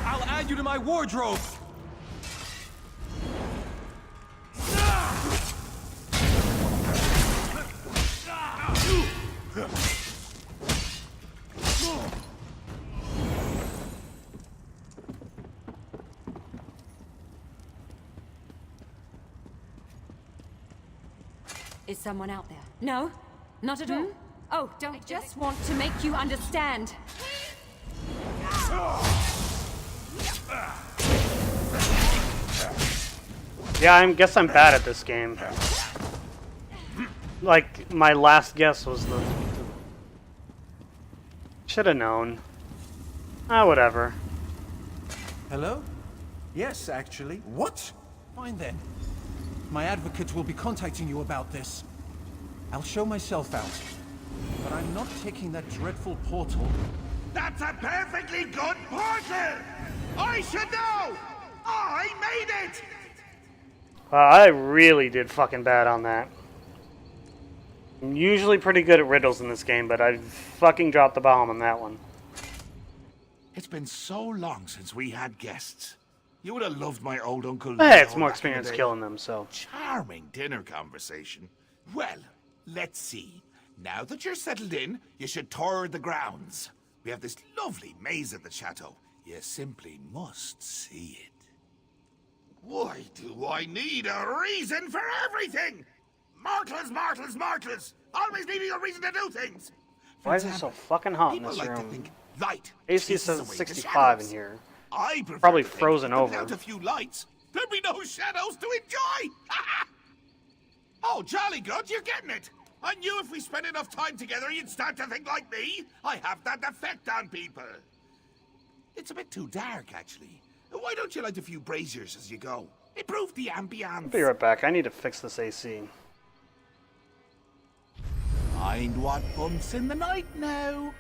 I'll add you to my wardrobe! Is someone out there? No? Not at all? Oh, don't... I just want to make you understand. Yeah, I guess I'm bad at this game. Like, my last guess was the... Should have known. Ah, whatever. Hello? Yes, actually. What? Fine then. My advocate will be contacting you about this. I'll show myself out. But I'm not taking that dreadful portal. That's a perfectly good portal! I should know! I made it! I really did fucking bad on that. I'm usually pretty good at riddles in this game, but I fucking dropped the bomb on that one. It's been so long since we had guests. You would have loved my old Uncle Hey, it's Leo more back in the experience day. killing them, so... Charming dinner conversation. Well, let's see. Now that you're settled in, you should tour the grounds. We have this lovely maze at the chateau. You simply must see it. Why do I need a reason for everything? Mortals, mortals, mortals! Always needing a reason to do things! Why is it so fucking hot in People this like to room? think light AC chases says away the 65 in shadows. here. I prefer Probably to think frozen that over. without a few lights, there'd be no shadows to enjoy! Oh, jolly good, you're getting it! I knew if we spent enough time together, you'd start to think like me. I have that effect on people. It's a bit too dark, actually. Why don't you light a few braziers as you go? Improve the ambience. I'll be right back. I need to fix this AC. Mind what bumps in the night now.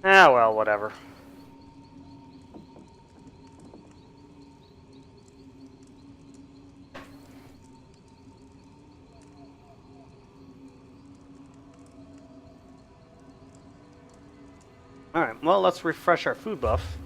Ah, well, whatever. Alright, well, let's refresh our food buff.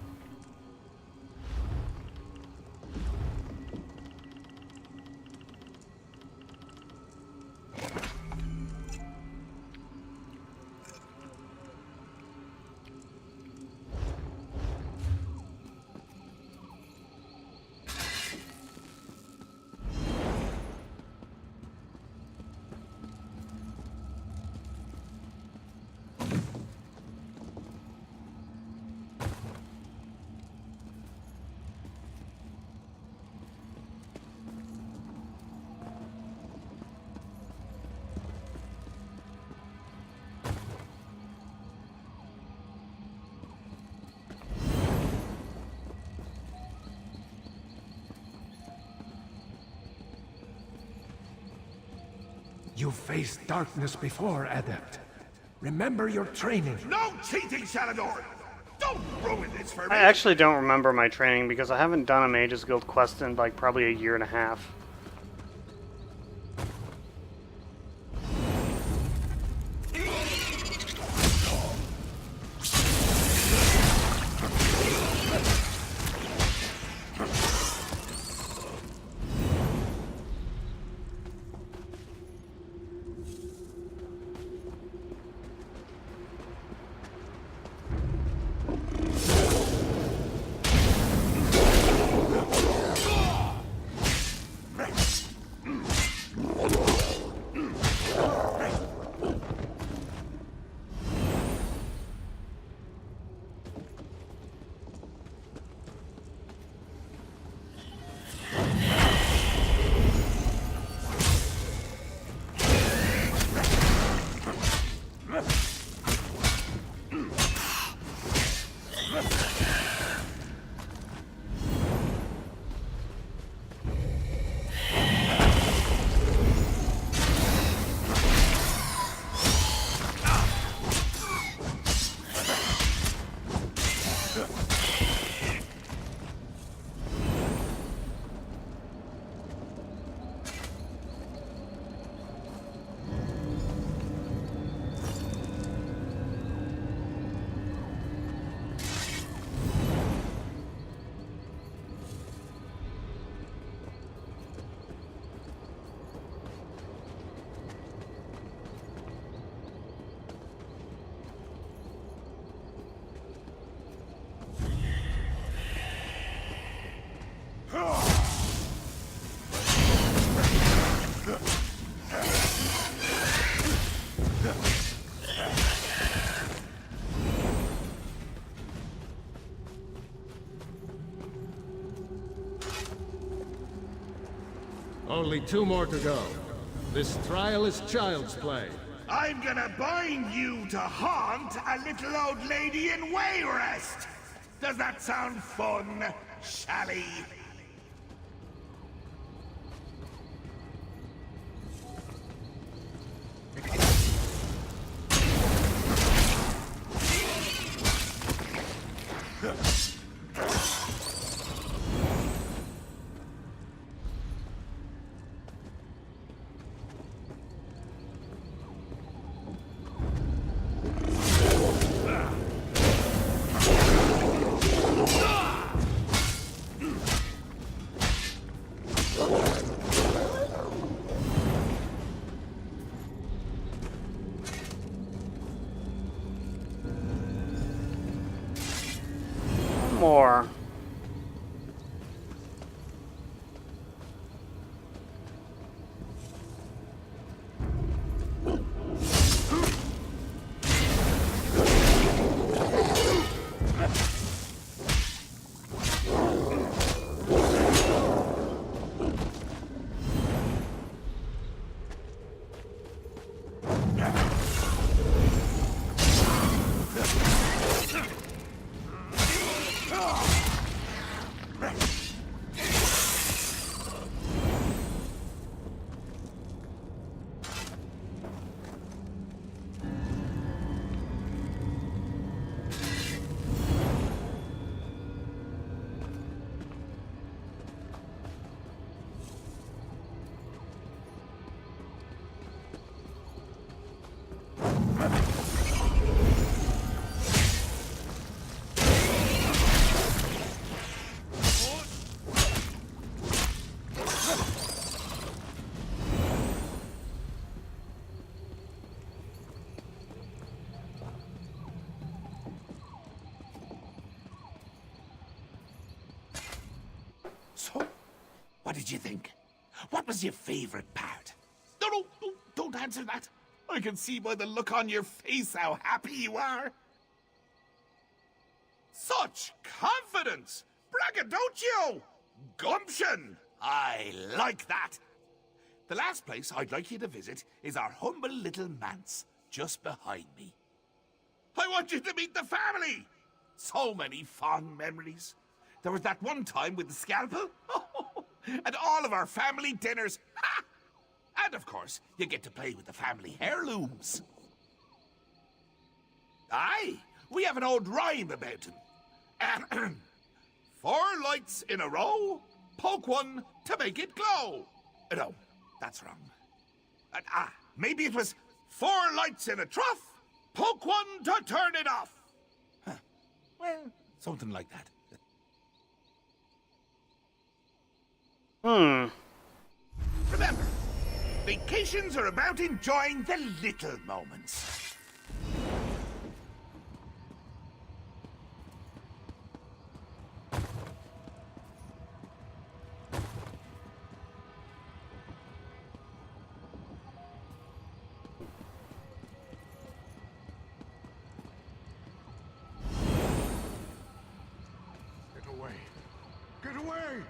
You faced darkness before, Adept. Remember your training. No cheating, Shalador! Don't ruin this for me! I actually don't remember my training because I haven't done a Mages Guild quest in like probably a year and a half. Only 2 more to go. This trial is child's play. I'm gonna bind you to haunt a little old lady in Wayrest! Does that sound fun, Shally? More. What did you think? What was your favorite part? No, don't answer that. I can see by the look on your face how happy you are. Such confidence! Braggadocio! Gumption! I like that. The last place I'd like you to visit is our humble little manse, just behind me. I want you to meet the family! So many fond memories. There was that one time with the scalpel. And all of our family dinners. Ha! And of course, you get to play with the family heirlooms. Aye, we have an old rhyme about him. 4 lights in a row, poke one to make it glow. No, that's wrong. Maybe it was 4 lights in a trough, poke one to turn it off. Huh. Well, something like that. Remember, vacations are about enjoying the little moments. Get away! Get away!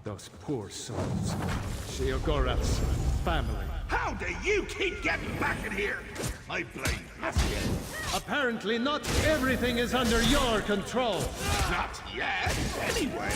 Those poor souls. Sheogorath's family. How do you keep getting back in here? I blame you. Apparently not everything is under your control. Not yet, anyway.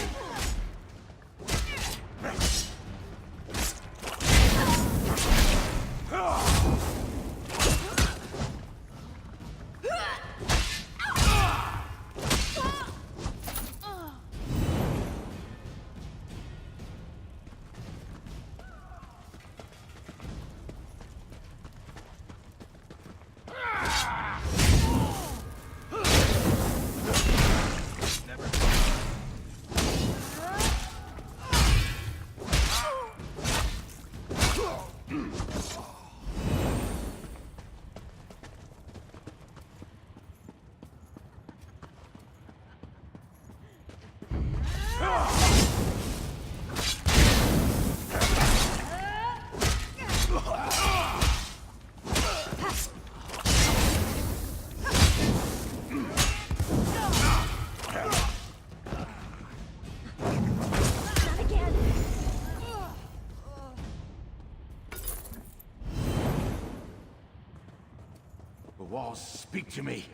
The walls speak to me.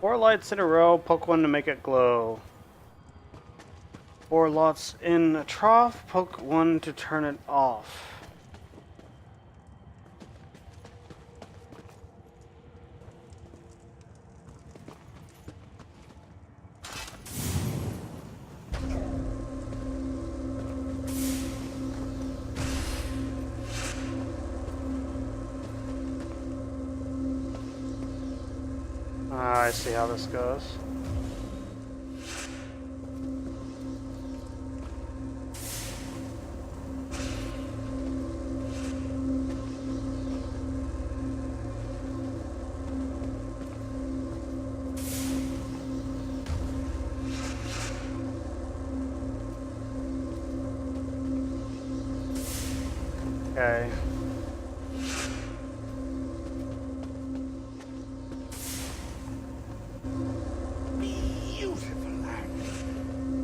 Four lights in a row, poke one to make it glow. 4 lots in a trough, poke one to turn it off. I see how this goes. Okay. Beautiful land.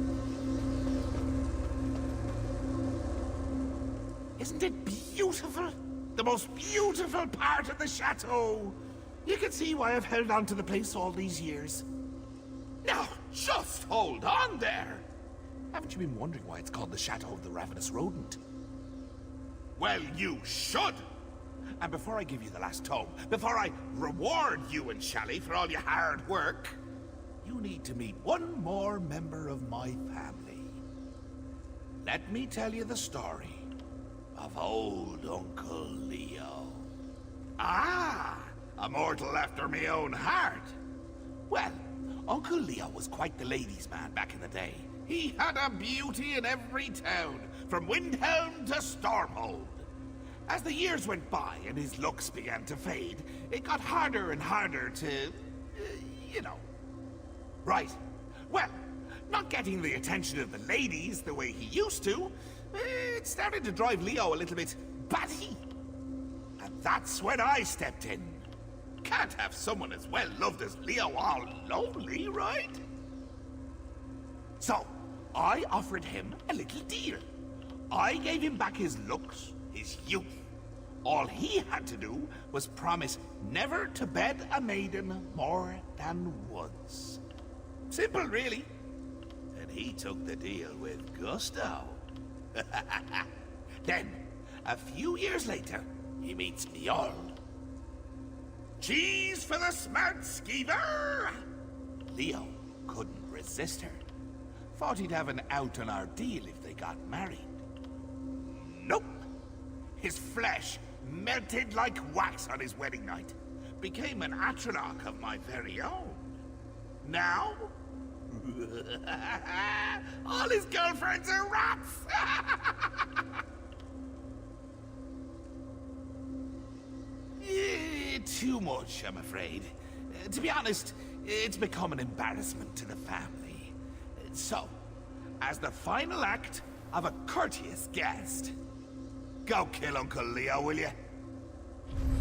The most beautiful part of the chateau. You can see why I've held on to the place all these years. Now, just hold on there. Haven't you been wondering why it's called the Chateau of the Ravenous Rodent? Well, you should. And before I give you the last tome, before I reward you and Shally for all your hard work, you need to meet one more member of my family. Let me tell you the story of old Uncle Leo. Ah, a mortal after me own heart. Well, Uncle Leo was quite the ladies' man back in the day. He had a beauty in every town, from Windhelm to Stormhold. As the years went by and his looks began to fade, it got harder and harder to, you know. Right. Well, not getting the attention of the ladies the way he used to, it started to drive Leo a little bit batty. And that's when I stepped in. Can't have someone as well loved as Leo all lonely, right? So, I offered him a little deal. I gave him back his looks, his youth. All he had to do was promise never to bed a maiden more than once. Simple, really. And he took the deal with gusto. Then, a few years later, he meets Njol. Cheese for the smart skeever! Leo couldn't resist her. Thought he'd have an out on our deal if they got married. Nope. His flesh melted like wax on his wedding night. Became an Atronach of my very own. Now, all his girlfriends are rats! Too much, I'm afraid. To be honest, it's become an embarrassment to the family. So, as the final act of a courteous guest, go kill Uncle Leo, will you?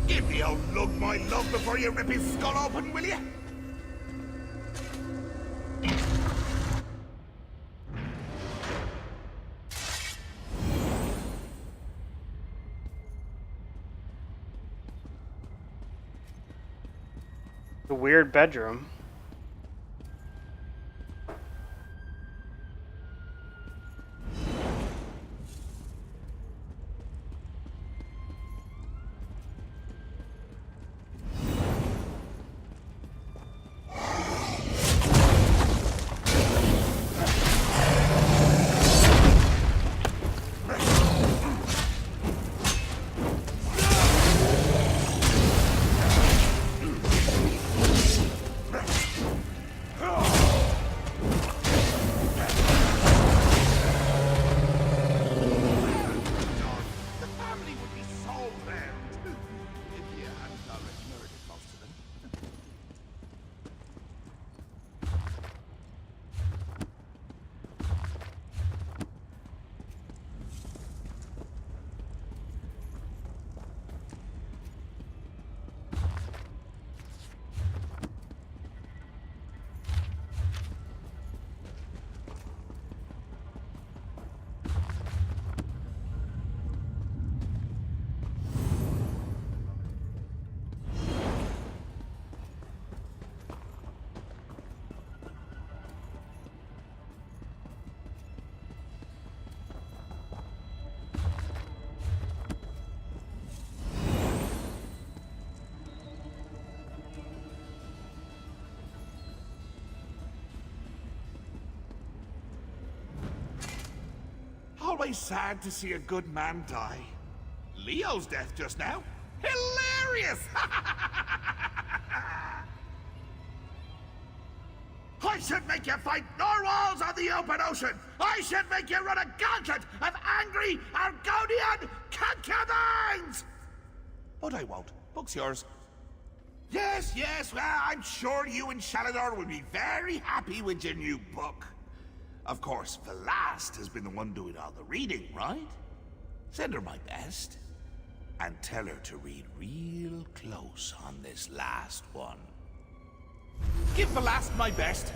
Give the old lug my love before you rip his skull open, will you? The weird bedroom. Always sad to see a good man die. Leo's death just now? Hilarious! I should make you fight narwhals on the open ocean! I should make you run a gauntlet of angry Argonian concubines! But I won't. Book's yours. Yes, well, I'm sure you and Shalador will be very happy with your new book. Of course, Velast has been the one doing all the reading, right? Send her my best. And tell her to read real close on this last one. Give Velast my best.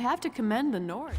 have to commend the Nord.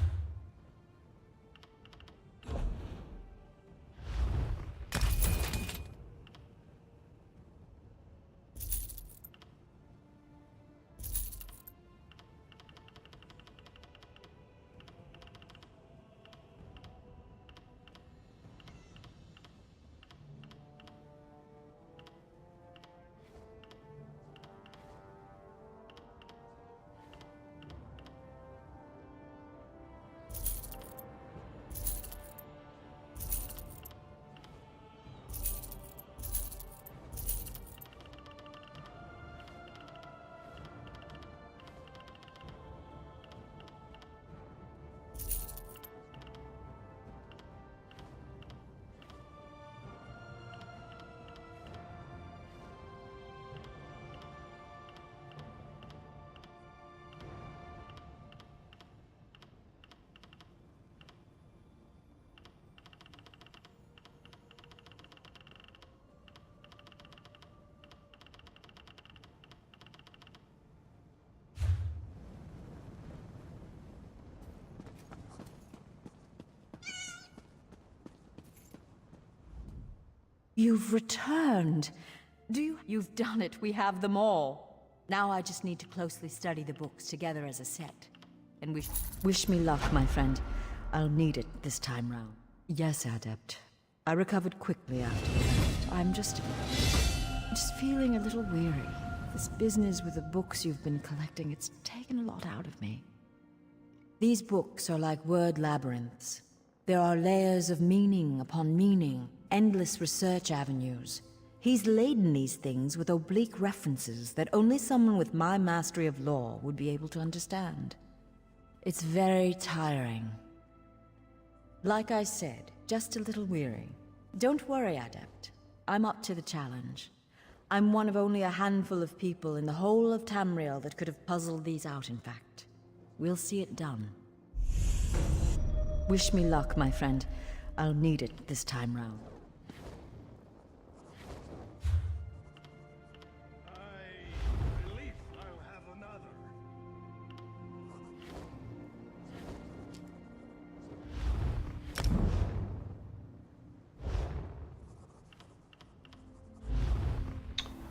You've returned. You've done it. We have them all. Now I just need to closely study the books together as a set. And wish me luck, my friend. I'll need it this time round. Yes, Adept. I recovered quickly after you left. I'm just feeling a little weary. This business with the books you've been collecting, it's taken a lot out of me. These books are like word labyrinths. There are layers of meaning upon meaning, endless research avenues. He's laden these things with oblique references that only someone with my mastery of law would be able to understand. It's very tiring. Like I said, just a little weary. Don't worry, Adept. I'm up to the challenge. I'm one of only a handful of people in the whole of Tamriel that could have puzzled these out, in fact. We'll see it done. Wish me luck, my friend. I'll need it this time round.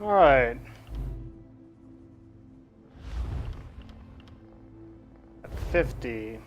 All right. At 50.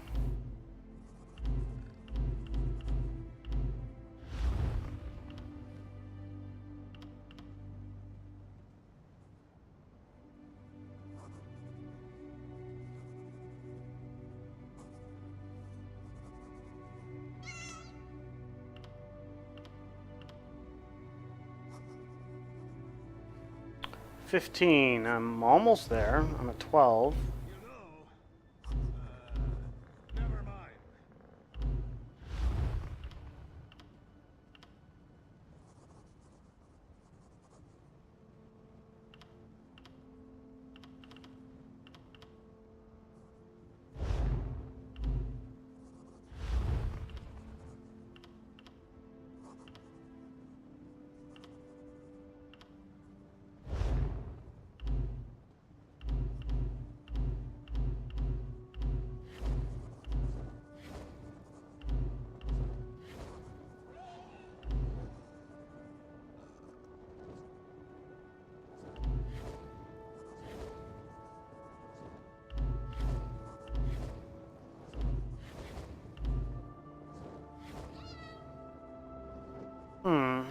$15. I'm almost there. I'm at 12. Never mind.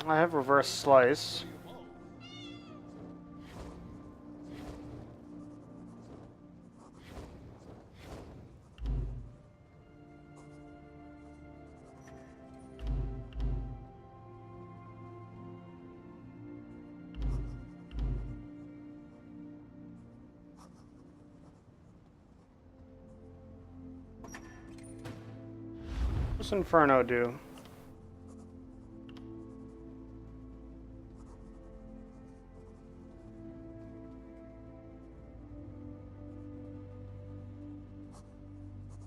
I have reverse slice. What's Inferno do?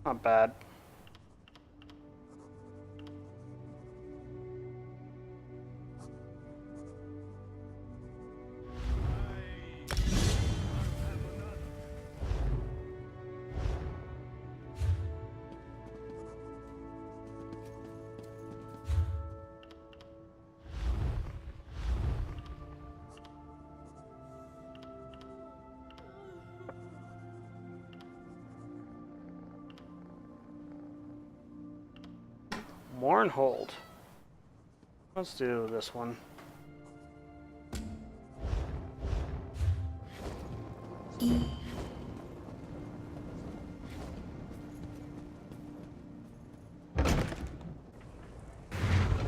Not bad. Mournhold. Let's do this one.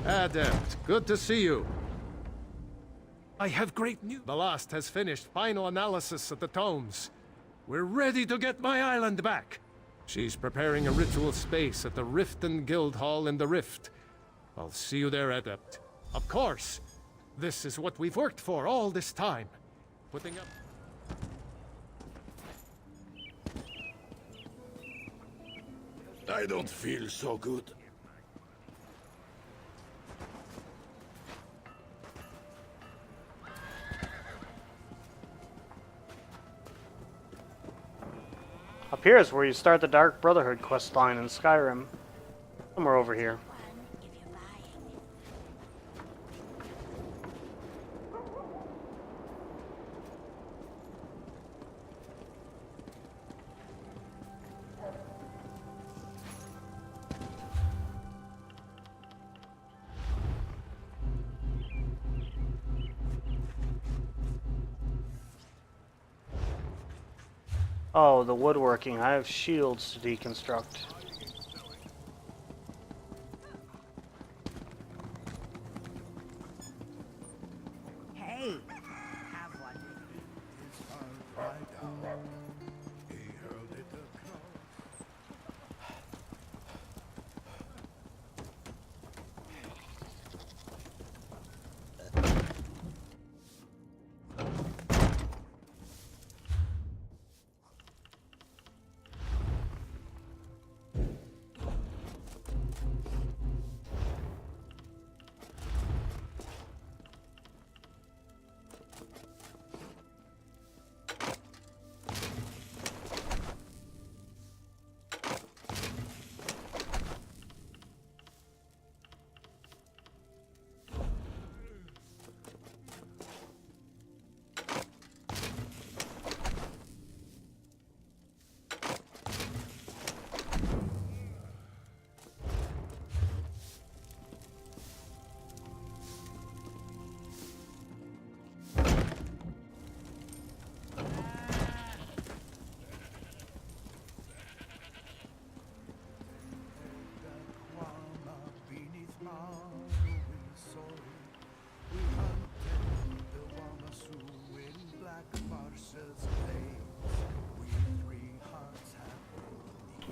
Adept, good to see you. I have great news. Ballast has finished final analysis of the tomes. We're ready to get my island back. She's preparing a ritual space at the Riften Guild Hall in the Rift. I'll see you there, Adept. Of course. This is what we've worked for all this time. Putting up... I don't feel so good. Up here is where you start the Dark Brotherhood quest line in Skyrim. Somewhere over here. Oh, the woodworking. I have shields to deconstruct. Hey, have one.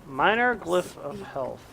Minor Glyph of Health.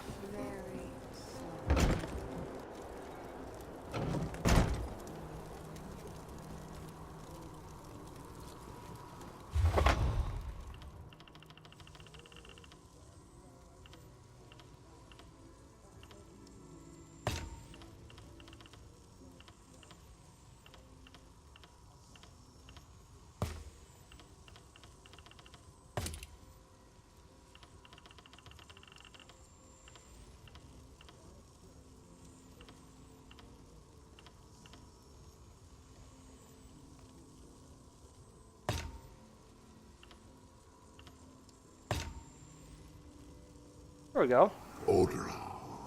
There we go. Odra,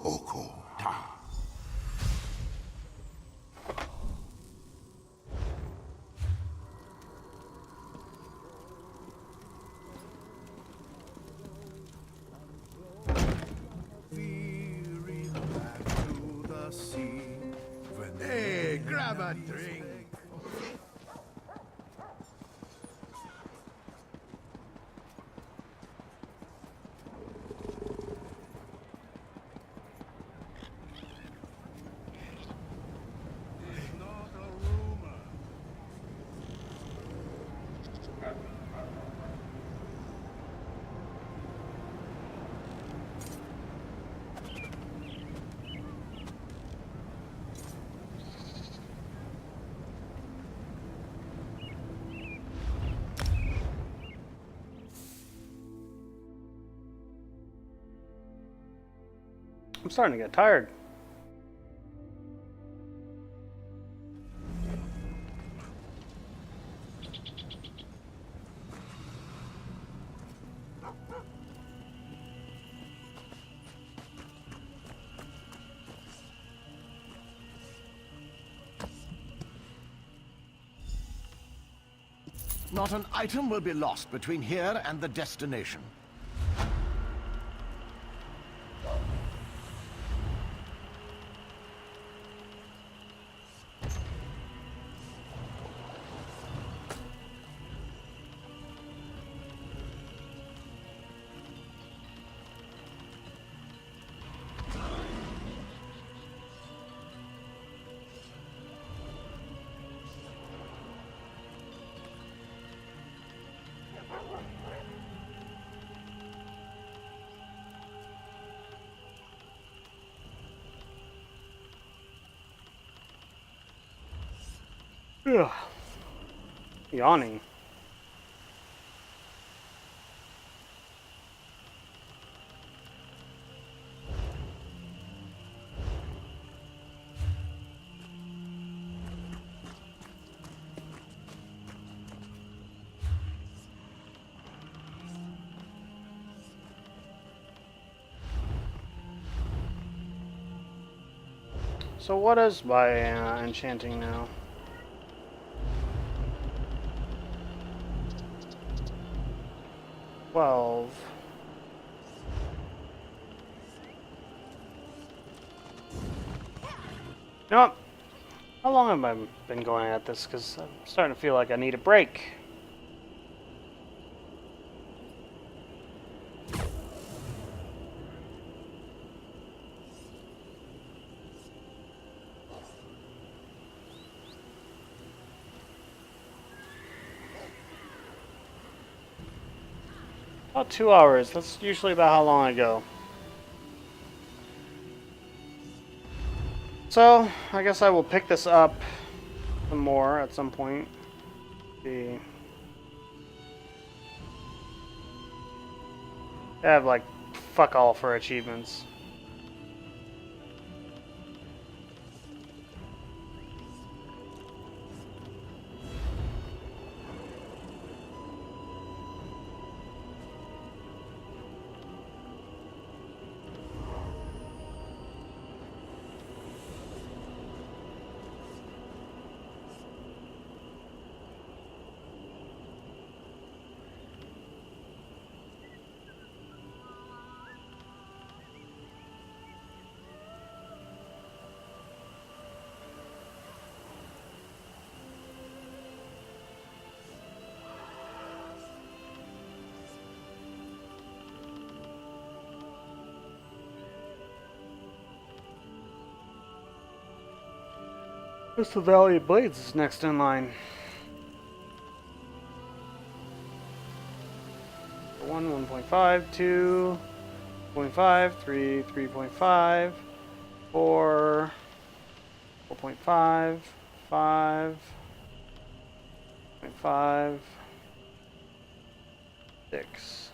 Oko, Ta. Hey, grab a drink. I'm starting to get tired. Not an item will be lost between here and the destination. Ugh. Yawning. So what is my enchanting now? $12. You know what? How long have I been going at this? Because I'm starting to feel like I need a break. About 2 hours. That's usually about how long I go. So, I guess I will pick this up some more at some point. See. I have like fuck all for achievements. What's the Valley of Blades is next in line? 1, 1.5, 2, 0.5, 3, 3.5, 4, 4.5, 5, 0.5, 6.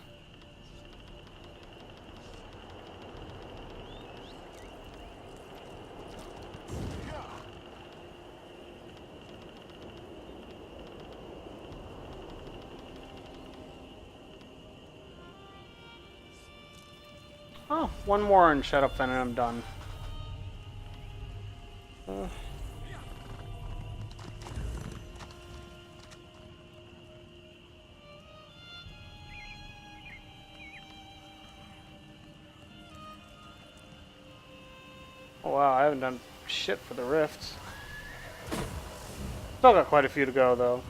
Oh, one more and shut up, and I'm done. Oh wow, I haven't done shit for the rifts. Still got quite a few to go though.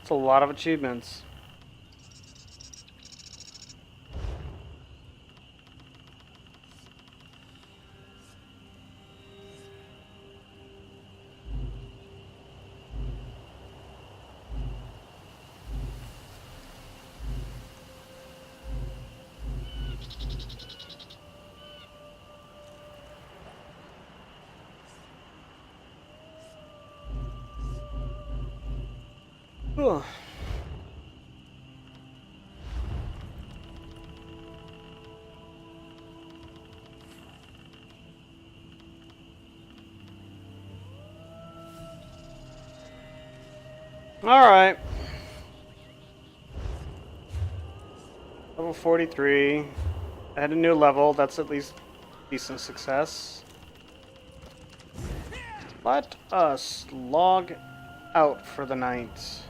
It's a lot of achievements. Ugh. Alright. Level 43. I had a new level, that's at least decent success. Let us log out for the night.